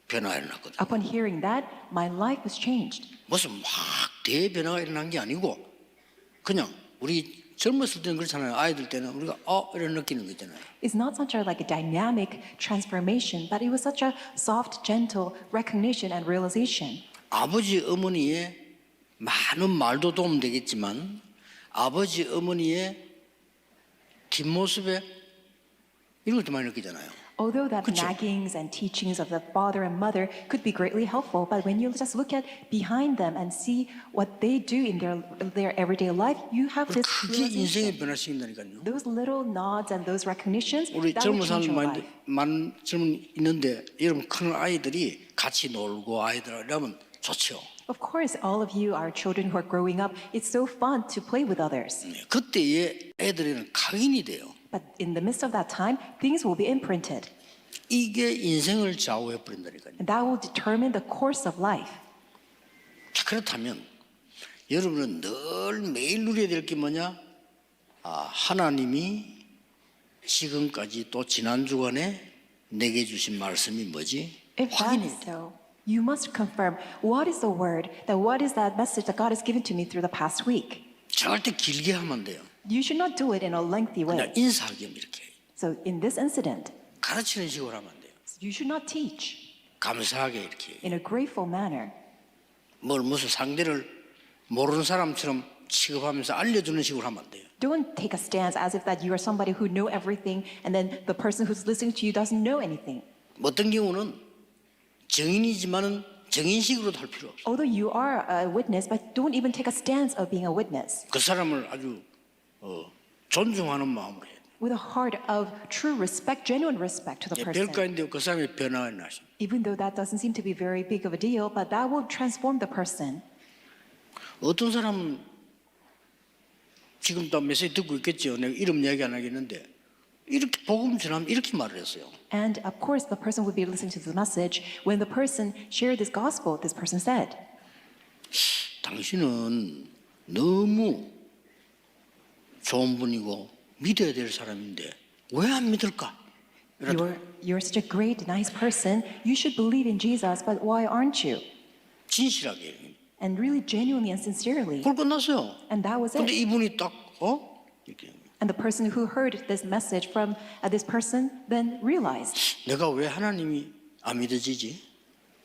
변화가 일어났거든요.
Upon hearing that, my life was changed.
무슨 막 대변화가 일어난 게 아니고 그냥 우리 젊었을 때는 그렇잖아요. 아이들 때는 우리가 이런 느끼는 거 있잖아요.
It's not such a like a dynamic transformation, but it was such a soft, gentle recognition and realization.
아버지 어머니의 많은 말도 도움 되겠지만 아버지 어머니의 뒷모습에 이런 것도 많이 느끼잖아요.
Although that
그쵸?
naggings and teachings of the father and mother could be greatly helpful, but when you just look at behind them and see what they do in their everyday life, you have this
그게 인생을
realization.
변화시킨다니까요.
Those little nods and those recognitions
우리
that will
젊은
change
사람
your life.
많은 젊은 있는데 여러분 큰 아이들이 같이 놀고 아이들하면 좋죠.
Of course, all of you are children who are growing up. It's so fun to play with others.
그때의 애들에는 각인이 돼요.
But in the midst of that time, things will be imprinted.
이게 인생을 좌우해 버린다니까요.
And that will determine the course of life.
자, 그렇다면 여러분은 늘 매일 누려야 될 게 뭐냐? 하나님이 지금까지 또 지난 주간에 내게 주신 말씀이 뭐지?
If that is so, you must confirm what is the word, what is that message that God has given to me through the past week.
절대 길게 하면 안 돼요.
You should not do it in a lengthy
그냥
way.
인사하겸 이렇게
So in this incident,
가르치는 식으로 하면 안 돼요.
you should not teach
감사하게 이렇게
in a grateful manner.
뭘 무슨 상대를 모르는 사람처럼 취급하면서 알려주는 식으로 하면 안 돼요.
Don't take a stance as if that you are somebody who know everything and then the person who's listening to you doesn't know anything.
어떤 경우는 정인이지만은 정인식으로도 할 필요 없어.
Although you are a witness, but don't even take a stance of being a witness.
그 사람을 아주 존중하는 마음으로 해야 돼.
With a heart of true respect, genuine respect to the person.
별거 아닌데 그 사람의 변화가 나시.
Even though that doesn't seem to be very big of a deal, but that will transform the person.
어떤 사람은 지금 또 메시지 듣고 있겠죠. 내가 이름 얘기 안 하겠는데 이렇게 복음 전하면 이렇게 말을 했어요.
And of course, the person would be listening to the message. When the person shared this gospel, this person said,
당신은 너무 좋은 분이고 믿어야 될 사람인데 왜 안 믿을까?
you're such a great, nice person. You should believe in Jesus, but why aren't you?
진실하게.
And really genuinely and sincerely.
그걸 끝났어요.
And that was
근데
it.
이분이 딱 이렇게
And the person who heard this message from this person then realized,
내가 왜 하나님이 안 믿어지지?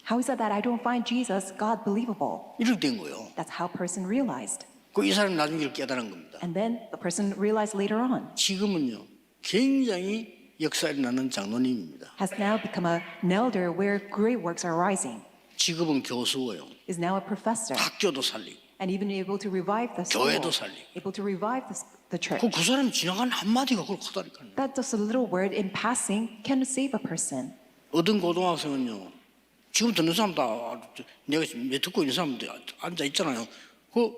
how is it that I don't find Jesus, God, believable?
이렇게 된 거예요.
That's how person realized.
그 이 사람이 나중에 이걸 깨달은 겁니다.
And then the person realized later on,
지금은요 굉장히 역사에 나는 장로님입니다.
has now become an elder where great works are rising,
직업은 교수고요.
is now a professor,
학교도 살리고.
and even able to revive the school,
교회도 살리고.
able to revive the church.
그 사람이 지나간 한마디가 그걸 크다니까요.
That just a little word in passing can save a person.
어떤 고등학생은요 지금 듣는 사람 다 내가 듣고 있는 사람들 앉아 있잖아요. 그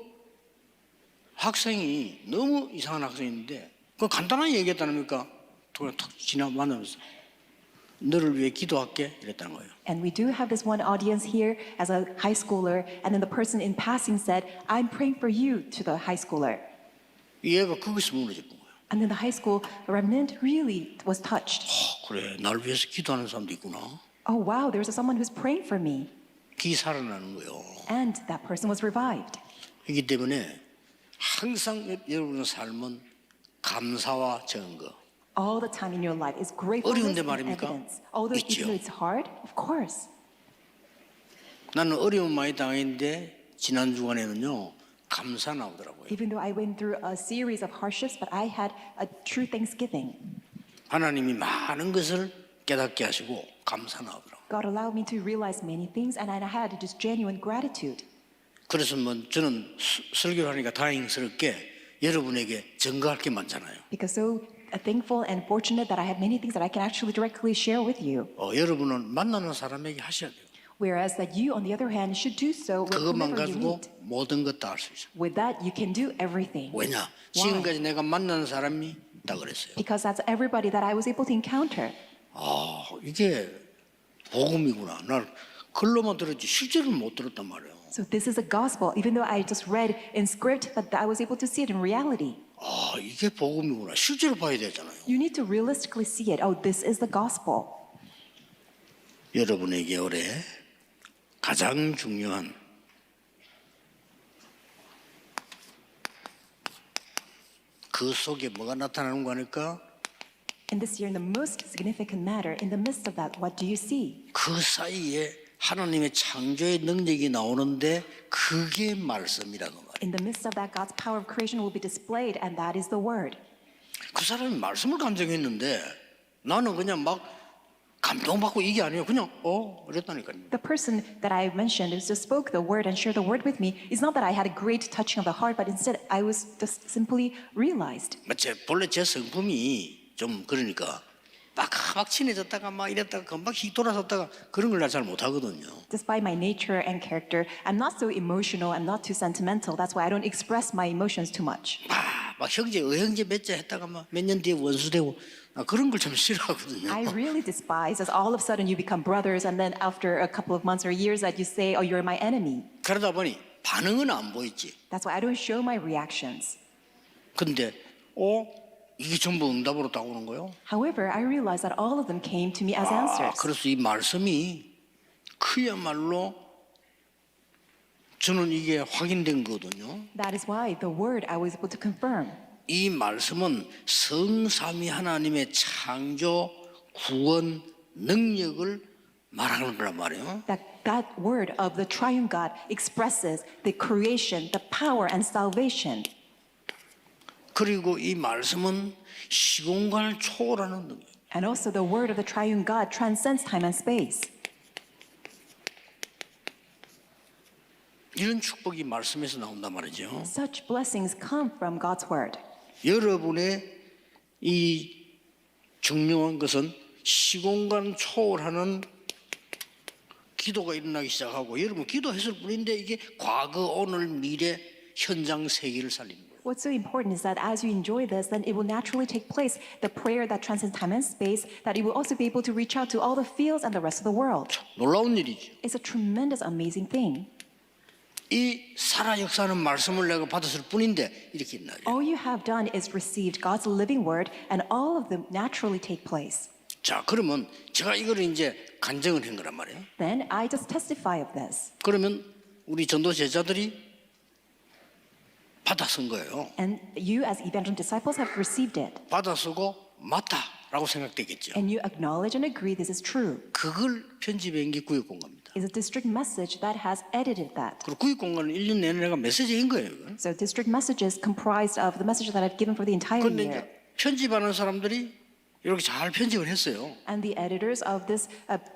학생이 너무 이상한 학생인데 그 간단하게 얘기했다니까 그냥 탁 지나 만나면서 너를 위해 기도할게 이랬다는 거예요.
And we do have this one audience here as a high schooler, and then the person in passing said, I'm praying for you to the high schooler.
이 애가 거기서 무너진 거예요.
And then the high school remnant really was touched.
그래 날 위해서 기도하는 사람도 있구나.
Oh wow, there's someone who's praying for me.
기 살아나는 거예요.
And that person was revived.
그렇기 때문에 항상 여러분의 삶은 감사와 증거.
All the time in your life is gratefulness
어려운데
and
말입니까?
evidence. Although
있지요.
even though it's hard, of course.
나는 어려움 많이 당했는데 지난 주간에는요 감사 나오더라고요.
Even though I went through a series of hardships, but I had a true thanksgiving.
하나님이 많은 것을 깨닫게 하시고 감사 나오더라고요.
God allowed me to realize many things, and I had just genuine gratitude.
그래서 뭐 저는 설교를 하니까 다행스럽게 여러분에게 증거할 게 많잖아요.
Because so thankful and fortunate that I have many things that I can actually directly share with you.
여러분은 만나는 사람에게 하셔야 돼요.
Whereas that you, on the other hand, should do so with
그것만
whomever you
가지고
meet.
모든 것 다 할 수 있어요.
With that, you can do everything.
왜냐?
Why?
지금까지 내가 만나는 사람이 다 그랬어요.
Because that's everybody that I was able to encounter.
이게 복음이구나. 난 글로만 들었지 실제로 못 들었단 말이에요.
So this is a gospel, even though I just read in script, but I was able to see it in reality.
이게 복음이구나. 실제로 봐야 되잖아요.
You need to realistically see it. Oh, this is the gospel.
여러분에게 올해 가장 중요한 그 속에 뭐가 나타나는 거 아닐까?
In this year, in the most significant matter, in the midst of that, what do you see?
그 사이에 하나님의 창조의 능력이 나오는데 그게 말씀이라는 말이에요.
In the midst of that, God's power of creation will be displayed, and that is the word.
그 사람이 말씀을 감정했는데 나는 그냥 막 감동받고 이게 아니에요. 그냥 이랬다니까요.
The person that I mentioned who just spoke the word and shared the word with me is not that I had a great touching of the heart, but instead I was just simply realized.
본래 제 성품이 좀 그러니까 막 친해졌다가 막 이랬다가 금방 휙 돌아섰다가 그런 걸 나 잘 못하거든요.
Despite my nature and character, I'm not so emotional, I'm not too sentimental. That's why I don't express my emotions too much.
막 형제 의형제 맺자 했다가 막 몇 년 뒤에 원수되고 그런 걸 참 싫어하거든요.
I really despise as all of a sudden you become brothers, and then after a couple of months or years that you say, oh, you're my enemy.
그러다 보니 반응은 안 보이지.
That's why I don't show my reactions.
근데 이게 전부 응답으로 딱 오는 거예요.
However, I realized that all of them came to me as answers.
그래서 이 말씀이 그야말로 저는 이게 확인된 거거든요.
That is why the word I was able to confirm.
이 말씀은 성삼위 하나님의 창조, 구원, 능력을 말하는 거란 말이에요.
That word of the triune God expresses the creation, the power and salvation.
그리고 이 말씀은 시공간을 초월하는 능력.
And also the word of the triune God transcends time and space.
이런 축복이 말씀에서 나온단 말이죠.
Such blessings come from God's word.
여러분의 이 중요한 것은 시공간 초월하는 기도가 일어나기 시작하고 여러분 기도했을 뿐인데 이게 과거, 오늘, 미래, 현장 세계를 살리는 거예요.
What's so important is that as you enjoy this, then it will naturally take place, the prayer that transcends time and space, that it will also be able to reach out to all the fields and the rest of the world.
놀라운 일이죠.
It's a tremendous, amazing thing.
이 살아 역사하는 말씀을 내가 받았을 뿐인데 이렇게 있나요?
All you have done is received God's living word, and all of them naturally take place.
자, 그러면 제가 이거를 이제 간증을 한 거란 말이에요.
Then I just testify of this.
그러면 우리 전도 제자들이 받아쓴 거예요.
And you as evangelical disciples have received it.
받아쓰고 맞다라고 생각되겠죠.
And you acknowledge and agree this is true.
그걸 편집한 게 구역공간입니다.
It's a district message that has edited that.
그리고 구역공간은 1년 내내 내가 메시지인 거예요. 이건.
So district messages comprised of the message that I've given for the entire
그런데
year.
이제 편집하는 사람들이 이렇게 잘 편집을 했어요.
And the editors of this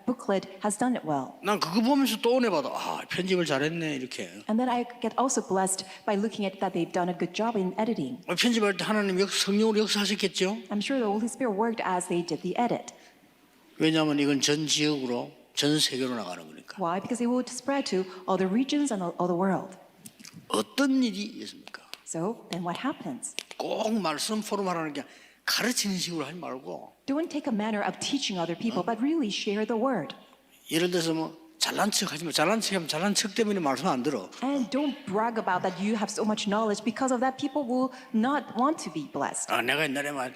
booklet has done it well.
난 그거 보면서 또 은혜 받아. 아, 편집을 잘했네 이렇게.
And then I get also blessed by looking at that they've done a good job in editing.
편집할 때 하나님 성령으로 역사하셨겠죠.
I'm sure the Holy Spirit worked as they did the edit.
왜냐하면 이건 전 지역으로 전 세계로 나가는 거니까.
Why? Because it would spread to all the regions and all the world.
어떤 일이 있습니까?
So then what happens?
꼭 말씀 포럼 하라는 게 가르치는 식으로 하지 말고
Don't take a manner of teaching other people, but really share the word.
예를 들어서 뭐 잘난 척 하지 마. 잘난 척하면 잘난 척 때문에 말씀 안 들어.
And don't brag about that you have so much knowledge. Because of that, people will not want to be blessed.
아, 내가 옛날에 막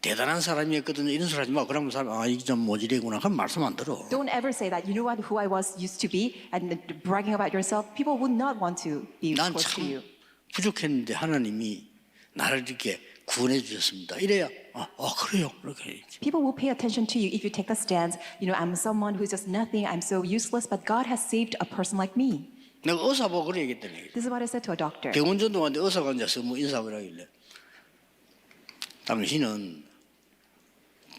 대단한 사람이었거든요. 이런 소리 하지 마. 그러면 사람 아 이게 좀 모질이구나. 그럼 말씀 안 들어.
Don't ever say that, you know what, who I was used to be, and bragging about yourself. People would not want to be
난
close to you.
참 부족했는데 하나님이 나를 이렇게 구원해 주셨습니다. 이래야 그래요. 이렇게.
People will pay attention to you if you take the stance, you know, I'm someone who's just nothing, I'm so useless, but God has saved a person like me.
내가 의사 보고 그래 얘기했더니
This is what I said to a doctor.
병원 전동하는데 의사가 앉아서 뭐 인사하고 이러길래 당신은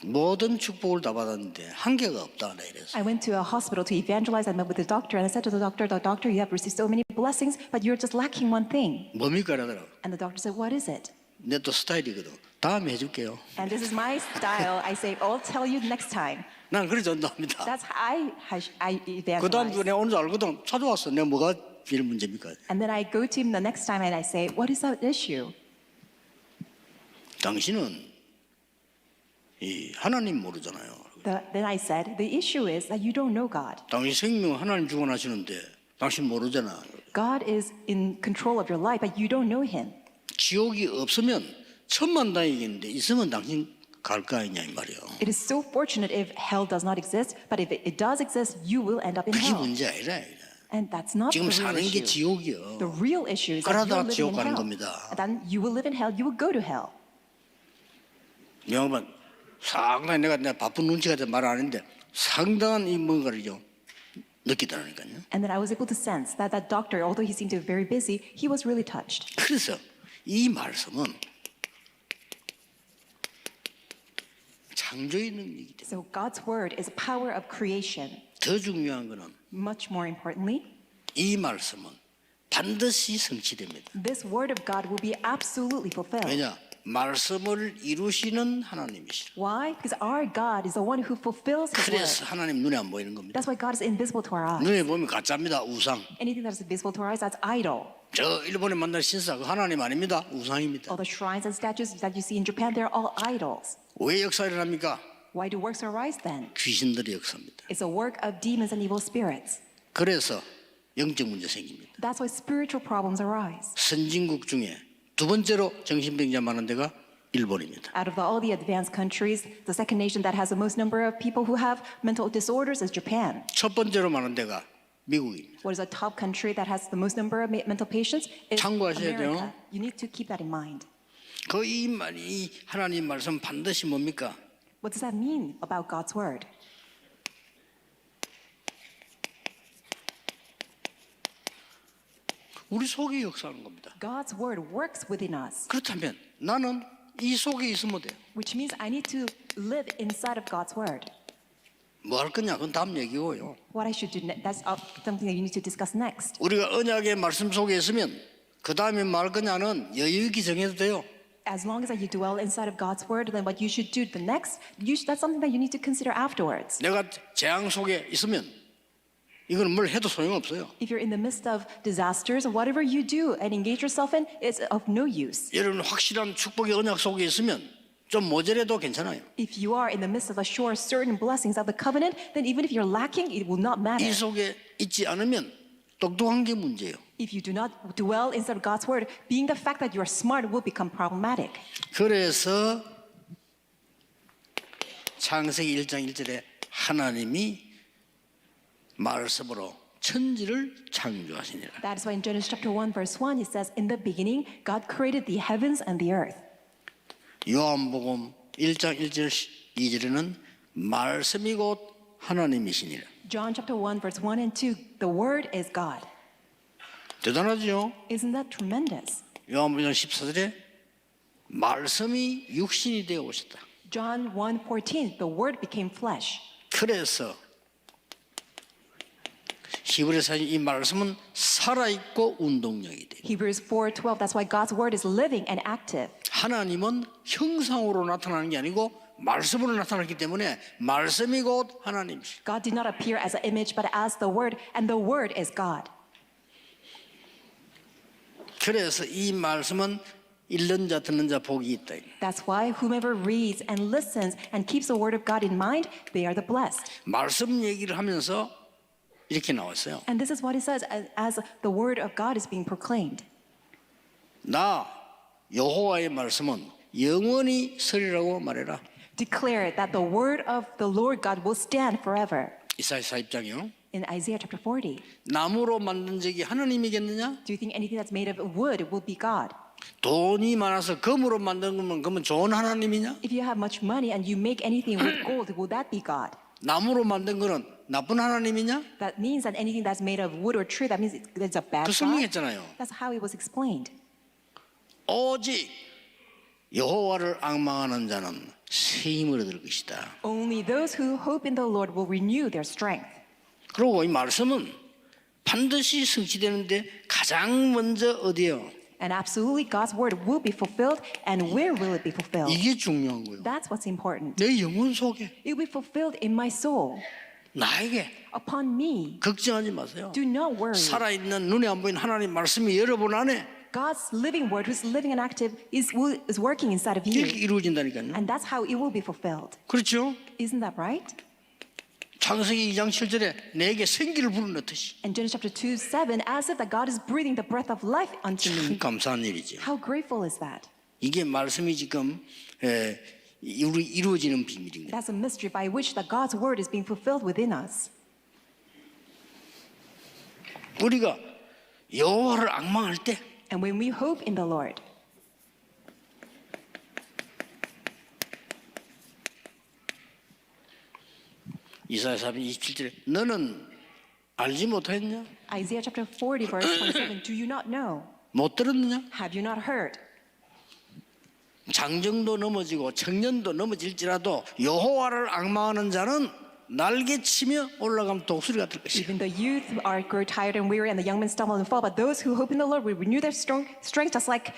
모든 축복을 다 받았는데 한계가 없다. 나 이랬어.
I went to a hospital to evangelize. I met with the doctor, and I said to the doctor, you have received so many blessings, but you're just lacking one thing.
뭡니까? 이러더라고.
And the doctor said, what is it?
내 또 스타일이거든. 다음에 해줄게요.
And this is my style. I say, I'll tell you next time.
난 그래 전도합니다.
That's how I
그 다음
evangelize.
주에 내가 오는 줄 알거든. 찾아왔어. 내가 뭐가 제일 문제입니까?
And then I go to him the next time and I say, what is that issue?
당신은 이 하나님 모르잖아요.
Then I said, the issue is that you don't know God.
당신 생명 하나님 주관하시는데 당신 모르잖아.
God is in control of your life, but you don't know him.
지옥이 없으면 천만다행이겠는데 있으면 당신 갈 거 아니냐 이 말이에요.
It is so fortunate if hell does not exist, but if it does exist, you will end up in
그게
hell.
문제 아니라.
And that's not the
지금
real
사는 게
issue.
지옥이요.
The real issue is that
그러다가
you're living
지옥
in
가는
hell.
겁니다.
Then you will live in hell, you will go to hell.
명반 상당히 내가 바쁜 눈치가 말 안 하는데 상당한 이 뭔가를 좀 느끼더라니까요.
And then I was able to sense that that doctor, although he seemed to be very busy, he was really touched.
그래서 이 말씀은 창조의 능력이기 때문에
So God's word is a power of creation.
더 중요한 것은
Much more importantly,
이 말씀은 반드시 성취됩니다.
this word of God will be absolutely fulfilled.
왜냐? 말씀을 이루시는 하나님이시라.
Why? Because our God is the one who fulfills his
그래서
word.
하나님 눈에 안 보이는 겁니다.
That's why God is invisible to our eyes.
눈에 보면 가짜입니다. 우상.
Anything that is visible to our eyes, that's idol.
저 일본에 만날 신사 그 하나님 아닙니다. 우상입니다.
All the shrines and statues that you see in Japan, they're all idols.
왜 역사 일어납니까?
Why do works arise then?
귀신들의 역사입니다.
It's a work of demons and evil spirits.
그래서 영적 문제 생깁니다.
That's why spiritual problems arise.
선진국 중에 두 번째로 정신병자 많은 데가 일본입니다.
Out of all the advanced countries, the second nation that has the most number of people who have mental disorders is Japan.
첫 번째로 많은 데가 미국입니다.
What is a top country that has the most number of mental patients is
참고하셔야 돼요.
America. You need to keep that in mind.
이 하나님 말씀 반드시 뭡니까?
What does that mean about God's word?
우리 속에 역사하는 겁니다.
God's word works within us,
그렇다면 나는 이 속에 있으면 돼요.
which means I need to live inside of God's word.
뭐 할 거냐? 그건 다음 얘기고요.
What I should do, that's something that you need to discuss next.
우리가 언약의 말씀 속에 있으면 그 다음에 뭐 할 거냐는 여유 있게 정해도 돼요.
As long as you dwell inside of God's word, then what you should do the next, that's something that you need to consider afterwards.
내가 재앙 속에 있으면 이건 뭘 해도 소용없어요.
If you're in the midst of disasters, whatever you do and engage yourself in is of no use.
여러분 확실한 축복의 언약 속에 있으면 좀 모자라도 괜찮아요.
If you are in the midst of a sure certain blessings of the covenant, then even if you're lacking, it will not matter.
이 속에 있지 않으면 똑똑한 게 문제예요.
If you do not dwell inside of God's word, being the fact that you are smart will become problematic.
그래서 창세기 1장 1절에 하나님이 말씀으로 천지를 창조하시니라.
That is why in Genesis chapter 1 verse 1 it says, in the beginning God created the heavens and the earth.
요한복음 1장 1절 2절에는 말씀이 곧 하나님이시니라.
John chapter 1 verse 1 and 2, the word is God.
대단하죠?
Isn't that tremendous?
요한복음 14절에 말씀이 육신이 되어 오셨다.
John 1:14, the word became flesh.
그래서 히브리서 이 말씀은 살아있고 운동력이 돼.
Hebrews 4:12, that's why God's word is living and active.
하나님은 형상으로 나타나는 게 아니고 말씀으로 나타났기 때문에 말씀이 곧 하나님이시.
God did not appear as an image but as the word, and the word is God.
그래서 이 말씀은 읽는 자 듣는 자 복이 있다.
That's why whomever reads and listens and keeps the word of God in mind, they are the blessed.
말씀 얘기를 하면서 이렇게 나왔어요.
And this is what it says as the word of God is being proclaimed.
나 여호와의 말씀은 영원히 서리라고 말해라.
Declare that the word of the Lord God will stand forever.
이사야 4장이요.
In Isaiah chapter 40,
나무로 만든 적이 하나님이겠느냐?
do you think anything that's made of wood will be God?
돈이 많아서 금으로 만든 거면 그러면 좋은 하나님이냐?
If you have much money and you make anything with gold, will that be God?
나무로 만든 거는 나쁜 하나님이냐?
That means that anything that's made of wood or tree, that means it's a bad
그
God.
설명했잖아요.
That's how it was explained.
오직 여호와를 앙망하는 자는 새 힘을 얻을 것이다.
Only those who hope in the Lord will renew their strength.
그리고 이 말씀은 반드시 성취되는데 가장 먼저 어디요?
And absolutely God's word will be fulfilled. And where will it be fulfilled?
이게 중요한 거예요.
That's what's important.
내 영혼 속에
It will be fulfilled in my soul.
나에게
Upon me.
걱정하지 마세요.
Do not worry.
살아있는 눈에 안 보이는 하나님 말씀이 여러분 안에
God's living word, who's living and active, is working inside of
이렇게
you.
이루어진다니까요.
And that's how it will be fulfilled.
그렇죠?
Isn't that right?
창세기 2장 7절에 내게 생기를 불어넣듯이
And Genesis chapter 2:7, as if that God is breathing the breath of life unto
참
me.
감사한 일이죠.
How grateful is that?
이게 말씀이 지금 이루어지는 비밀인 거예요.
That's a mystery by which that God's word is being fulfilled within us.
우리가 여호와를 앙망할 때
And when we hope in the Lord,
이사야 4장 27절에 너는 알지 못했냐?
Isaiah chapter 40 verse 27, do you not know?
못 들었느냐?
Have you not heard?
장정도 넘어지고 청년도 넘어질지라도 여호와를 앙망하는 자는 날개치며 올라가면 독수리가 될 것이야.
Even the youth are grow tired and weary, and the young men stumble and fall. But those who hope in the Lord will renew their strength, just like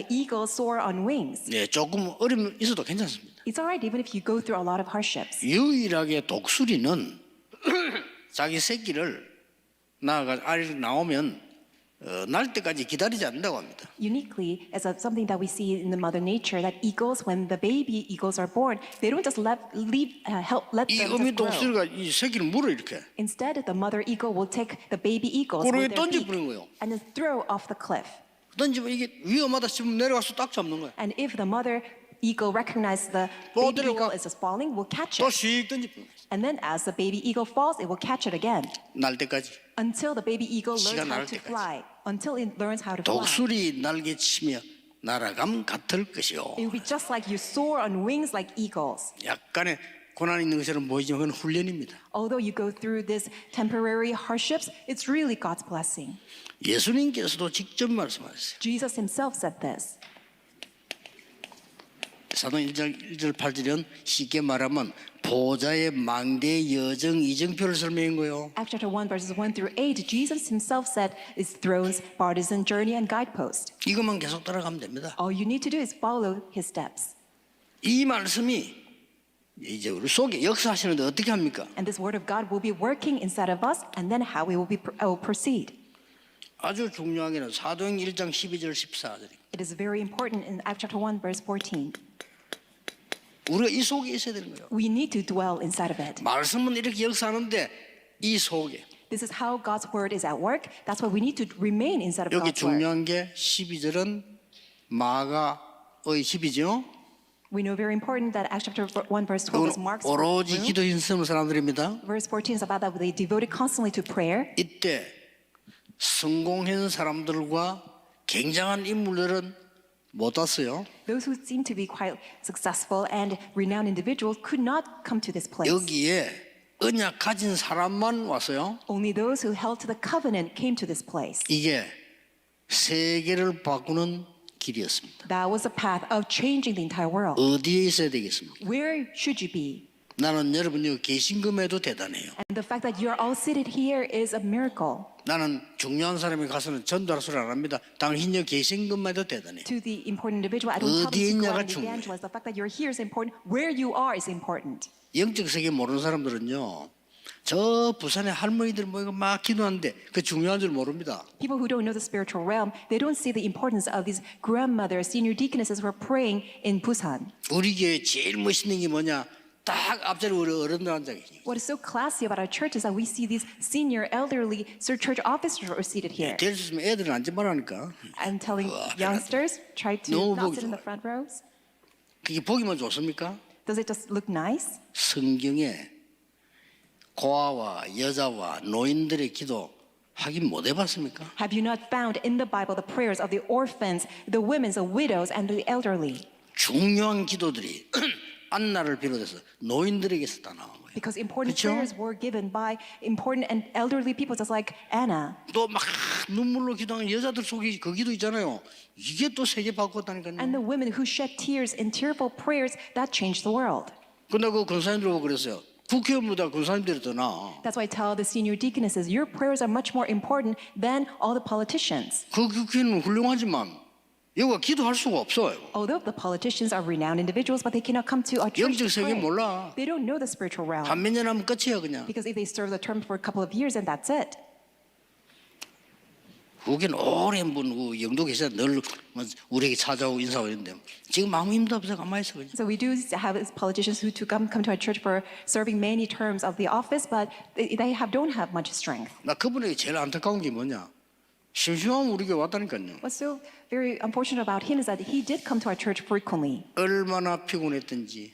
eagles soar on wings.
네, 조금 어려움 있어도 괜찮습니다.
It's all right even if you go through a lot of hardships.
유일하게 독수리는 자기 새끼를 낳아가 알이 나오면 날 때까지 기다리지 않는다고 합니다.
Uniquely, as something that we see in the mother nature, that eagles, when the baby eagles are born, they don't just let
이
them
어미
just grow.
독수리가 이 새끼를 물어 이렇게
Instead, the mother eagle will take the baby eagles
고루에
with their
던져
beak
버리는 거예요.
and then throw off the cliff.
던지면 이게 위험하다 싶으면 내려가서 딱 잡는 거야.
And if the mother eagle recognizes the
또
baby eagle
들어가.
is falling, will catch
또
it.
씩 던지는 거야.
And then as the baby eagle falls, it will catch it again
날 때까지.
until the baby eagle
시간
learns how
날
to
때까지.
fly, until it learns how to fly.
독수리 날개 치며 날아감 같을 것이요.
It will be just like you soar on wings like eagles.
약간의 고난 있는 것처럼 보이지만 그건 훈련입니다.
Although you go through these temporary hardships, it's really God's blessing.
예수님께서도 직접 말씀하셨어요.
Jesus himself said this.
사도 1절 8절은 쉽게 말하면 보좌의 망대 여정 이정표를 설명한 거예요.
Acts chapter 1 verses 1 through 8, Jesus himself said is thrones, partisan journey, and guidepost.
이것만 계속 따라가면 됩니다.
All you need to do is follow his steps.
이 말씀이 이제 우리 속에 역사하시는데 어떻게 합니까?
And this word of God will be working inside of us, and then how we will proceed.
아주 중요한 게는 사도행 1장 12절 14절.
It is very important in Acts chapter 1 verse 14.
우리가 이 속에 있어야 되는 거예요.
We need to dwell inside of it.
말씀은 이렇게 역사하는데 이 속에
This is how God's word is at work. That's why we need to remain inside of
여기
God's word.
중요한 게 12절은 마가의 10이죠.
We know very important that Acts chapter 1 verse 12 is Mark's
오로지
room.
기도 힘쓰는 사람들입니다.
Verse 14 is about that they devoted constantly to prayer.
이때 성공한 사람들과 굉장한 인물들은 못 왔어요.
Those who seem to be quite successful and renowned individuals could not come to this place.
여기에 언약 가진 사람만 왔어요.
Only those who held to the covenant came to this place.
이게 세계를 바꾸는 길이었습니다.
That was the path of changing the entire world.
어디에 있어야 되겠습니까?
Where should you be?
나는 여러분 여기 계신 것에도 대단해요.
And the fact that you're all seated here is a miracle.
나는 중요한 사람이 가서는 전도할 소리 안 합니다. 당신 여기 계신 것만도 대단해요.
To the important individual, I don't tell
어디에
them to go
있냐가
out and
중요해요.
evangelize. The fact that you're here is important. Where you are is important.
영적 세계 모르는 사람들은요. 저 부산에 할머니들 모이고 막 기도하는데 그 중요한 줄 모릅니다.
People who don't know the spiritual realm, they don't see the importance of these grandmothers, senior deaconesses who are praying in Busan.
우리 교회 제일 멋있는 게 뭐냐? 딱 앞자리 우리 어른들 앉아 계시니.
What is so classy about our church is that we see these senior, elderly church officers are seated here.
될 수 있으면 애들은 앉지 말라니까.
I'm telling youngsters, try to
너무
not
보기
sit in the
좋아요.
front rows.
그게 보기만 좋습니까?
Does it just look nice?
성경에 고아와 여자와 노인들의 기도 확인 못 해봤습니까?
Have you not found in the Bible the prayers of the orphans, the women, the widows, and the elderly?
중요한 기도들이 안나를 비롯해서 노인들에게서 다 나온 거예요.
Because important
그쵸?
prayers were given by important and elderly people, just like Anna.
또 막 눈물로 기도하는 여자들 속에 그 기도 있잖아요. 이게 또 세계 바꿨다니까요.
And the women who shed tears in tearful prayers, that changed the world.
근데 그 권사님들 보고 그랬어요. 국회의원보다 권사님들이 더 나아.
That's why I tell the senior deaconesses, your prayers are much more important than all the politicians.
그 국회의원은 훌륭하지만 여기가 기도할 수가 없어요.
Although the politicians are renowned individuals, but they cannot come to our church
영적
to
세계
pray.
몰라.
They don't know the spiritual realm.
한 몇 년 하면 끝이야 그냥.
Because if they serve the term for a couple of years, and that's it.
거기는 오랜 분 영도 계시다 늘 우리에게 찾아오고 인사하고 있는데 지금 아무 힘도 없어 가만히 있어 그냥.
So we do have politicians who to come to our church for serving many terms of the office, but they don't have much strength.
나 그분에게 제일 안타까운 게 뭐냐? 심심하면 우리 교회 왔다니까요.
What's so very unfortunate about him is that he did come to our church frequently.
얼마나 피곤했든지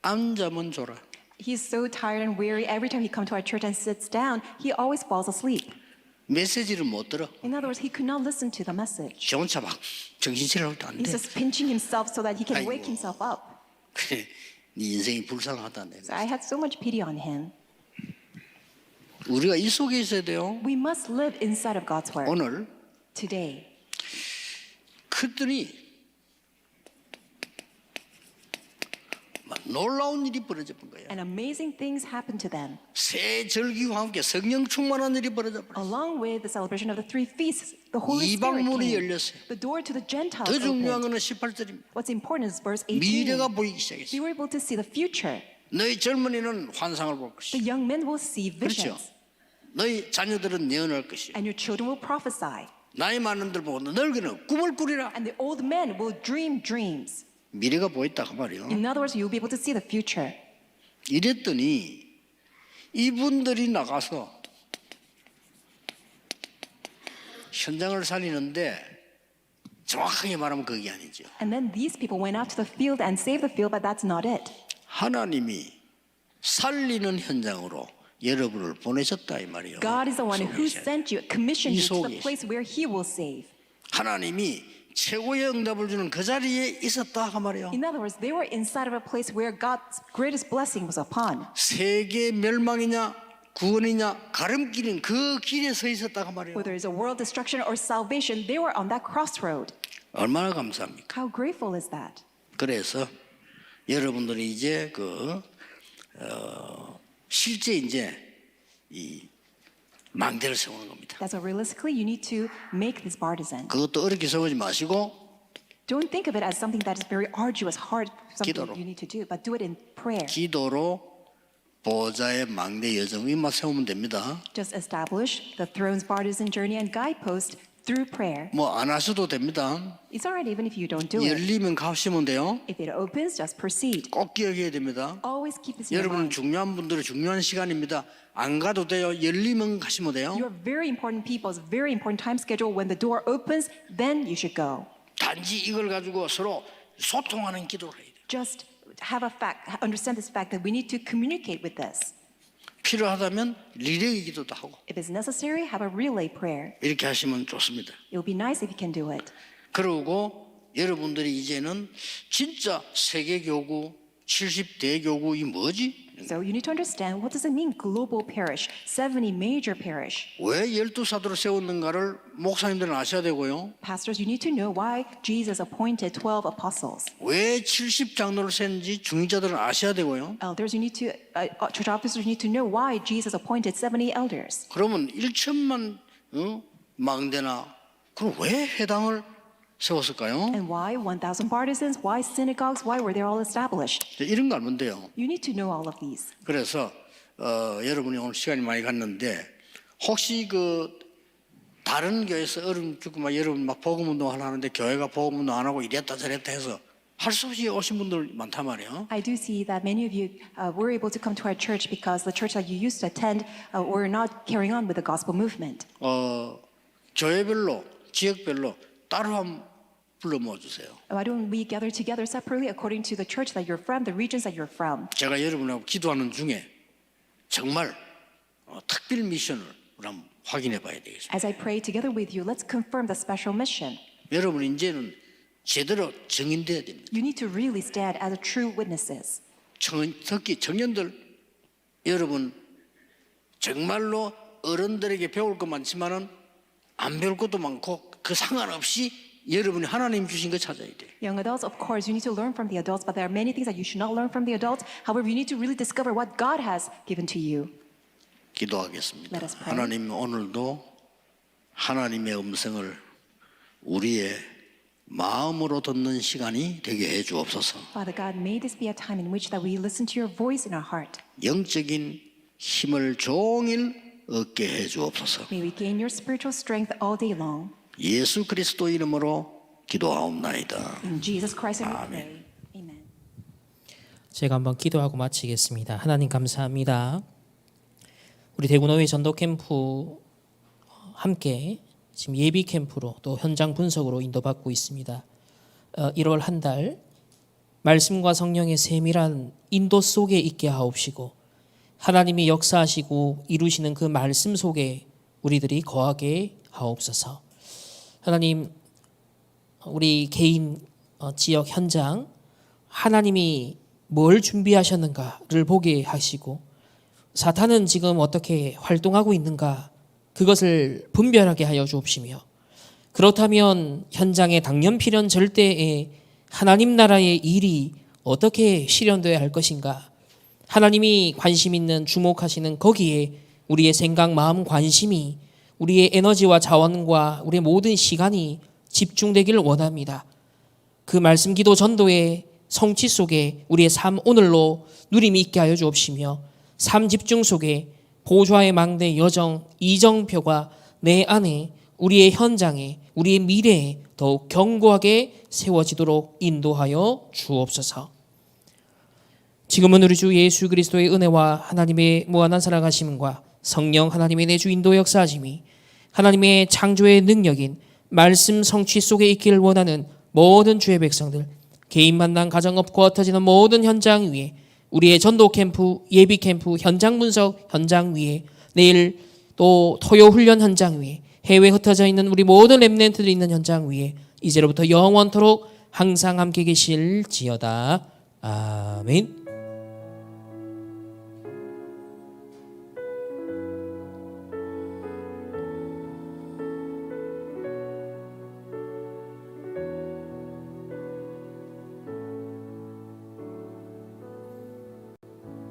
앉아면 졸아.
He's so tired and weary. Every time he comes to our church and sits down, he always falls asleep.
메시지를 못 들어.
In other words, he could not listen to the message.
지 혼자 막 정신차리고 안
He's
돼.
just pinching himself so that he can
아이고.
wake himself up.
그래, 네 인생이 불쌍하다
So
내가.
I had so much pity on him.
우리가 이 속에 있어야 돼요.
We must live inside of God's word.
오늘
Today,
그랬더니 막 놀라운 일이 벌어져 본 거야.
and amazing things happened to them.
새 절기와 함께 성령 충만한 일이 벌어져 버렸어.
Along with the celebration of the three feasts, the Holy
이방
Spirit
문이
came.
열렸어요.
The door to the Gentiles
더 중요한
opened.
거는 18절입니다.
What's important is verse 18.
미래가 보이기
They
시작했어요.
were able to see the future.
너희 젊은이는 환상을 볼
The
것이다.
young men will see
그렇죠.
visions,
너희 자녀들은 예언할 것이다.
and your children will prophesy,
나이 많은들 보고 늙은은 꿈을 꾸리라.
and the old men will dream dreams.
미래가 보였다 그 말이요.
In other words, you'll be able to see the future.
이랬더니 이분들이 나가서 현장을 살리는데 정확하게 말하면 그게 아니죠.
And then these people went out to the field and saved the field, but that's not it.
하나님이 살리는 현장으로 여러분을 보내셨다 이 말이에요.
God is the one who
속에.
sent you, commissioned you to the
속에.
place where He will save.
하나님이 최고의 응답을 주는 그 자리에 있었다 그 말이에요.
In other words, they were inside of a place where God's greatest blessing was upon.
세계 멸망이냐 구원이냐 가름길인 그 길에 서 있었다 그 말이에요.
Whether it's a world destruction or salvation, they were on that crossroad.
얼마나 감사합니까?
How grateful is that?
그래서 여러분들이 이제 실제 이제 이 망대를 세우는 겁니다.
That's why realistically, you need to make this partisan.
그것도 어렵게 세우지 마시고
Don't think of it as something that is very arduous, hard, something
기도로.
you need to do, but do it in prayer.
기도로 보좌의 망대 여정위만 세우면 됩니다.
Just establish the throne's partisan journey and guidepost through prayer.
뭐 안 하셔도 됩니다.
It's all right even if you don't do it.
열리면 가시면 돼요.
If it opens, just proceed.
꼭 기억해야 됩니다.
Always keep this in your
여러분은
mind.
중요한 분들의 중요한 시간입니다. 안 가도 돼요. 열리면 가시면 돼요.
You're very important people. It's a very important time schedule. When the door opens, then you should go.
단지 이걸 가지고 서로 소통하는 기도를 해야 돼요.
Just have a fact, understand this fact that we need to communicate with this.
필요하다면 리레이 기도도 하고
If it's necessary, have a relay prayer.
이렇게 하시면 좋습니다.
It would be nice if you can do it.
그리고 여러분들이 이제는 진짜 세계교구 70대교구 이 뭐지?
So you need to understand, what does it mean, global parish, 70 major parish?
왜 12사도를 세웠는가를 목사님들은 아셔야 되고요.
Pastors, you need to know why Jesus appointed 12 apostles.
왜 70장로를 세웠는지 중직자들은 아셔야 되고요.
Elders, you need to, church officers need to know why Jesus appointed 70 elders.
그러면 1천만 망대나 그럼 왜 회당을 세웠을까요?
And why 1,000 partisans? Why synagogues? Why were they all established?
이런 거 알면 돼요.
You need to know all of these.
그래서 여러분이 오늘 시간이 많이 갔는데 혹시 다른 교회에서 어른 죽고 막 여러분 막 복음 운동을 하는데 교회가 복음 운동 안 하고 이랬다 저랬다 해서 할 수 없이 오신 분들 많단 말이에요.
I do see that many of you were able to come to our church because the church that you used to attend were not carrying on with the gospel movement.
교회별로 지역별로 따로 한번 불러 모아주세요.
Why don't we gather together separately according to the church that you're from, the regions that you're from?
제가 여러분하고 기도하는 중에 정말 특별 미션을 한번 확인해 봐야 되겠습니다.
As I pray together with you, let's confirm the special mission.
여러분 이제는 제대로 증인돼야 됩니다.
You need to really stand as a true witnesses.
특히 청년들 여러분 정말로 어른들에게 배울 것 많지만은 안 배울 것도 많고 그 상관없이 여러분이 하나님 주신 거 찾아야 돼.
Young adults, of course, you need to learn from the adults, but there are many things that you should not learn from the adults. However, you need to really discover what God has given to you.
기도하겠습니다.
Let us pray.
하나님 오늘도 하나님의 음성을 우리의 마음으로 듣는 시간이 되게 해 주옵소서.
Father God, may this be a time in which that we listen to your voice in our heart.
영적인 힘을 종일 얻게 해 주옵소서.
May we gain your spiritual strength all day long.
예수 그리스도 이름으로 기도하옵나이다.
In Jesus Christ we pray. Amen.
제가 한번 기도하고 마치겠습니다. 하나님 감사합니다. 우리 대구노회 전도 캠프 함께 지금 예비 캠프로 또 현장 분석으로 인도받고 있습니다. 1월 한 달 말씀과 성령의 세밀한 인도 속에 있게 하옵시고 하나님이 역사하시고 이루시는 그 말씀 속에 우리들이 거하게 하옵소서. 하나님 우리 개인 지역 현장 하나님이 뭘 준비하셨는가를 보게 하시고 사탄은 지금 어떻게 활동하고 있는가 그것을 분별하게 하여 주옵시며 그렇다면 현장의 당연필연 절대에 하나님 나라의 일이 어떻게 실현되어야 할 것인가 하나님이 관심 있는 주목하시는 거기에 우리의 생각, 마음, 관심이 우리의 에너지와 자원과 우리의 모든 시간이 집중되기를 원합니다. 그 말씀 기도 전도의 성취 속에 우리의 삶 오늘로 누림이 있게 하여 주옵시며 삶 집중 속에 보좌의 망대 여정 이정표가 내 안에 우리의 현장에 우리의 미래에 더욱 견고하게 세워지도록 인도하여 주옵소서. 지금은 우리 주 예수 그리스도의 은혜와 하나님의 무한한 사랑하심과 성령 하나님의 내주 인도 역사하심이 하나님의 창조의 능력인 말씀 성취 속에 있기를 원하는 모든 주의 백성들, 개인 만남 가정 없고 흩어지는 모든 현장 위에, 우리의 전도 캠프, 예비 캠프, 현장 분석 현장 위에, 내일 또 토요 훈련 현장 위에, 해외 흩어져 있는 우리 모든 렘넌트들이 있는 현장 위에 이제로부터 영원토록 항상 함께 계실지어다. 아멘.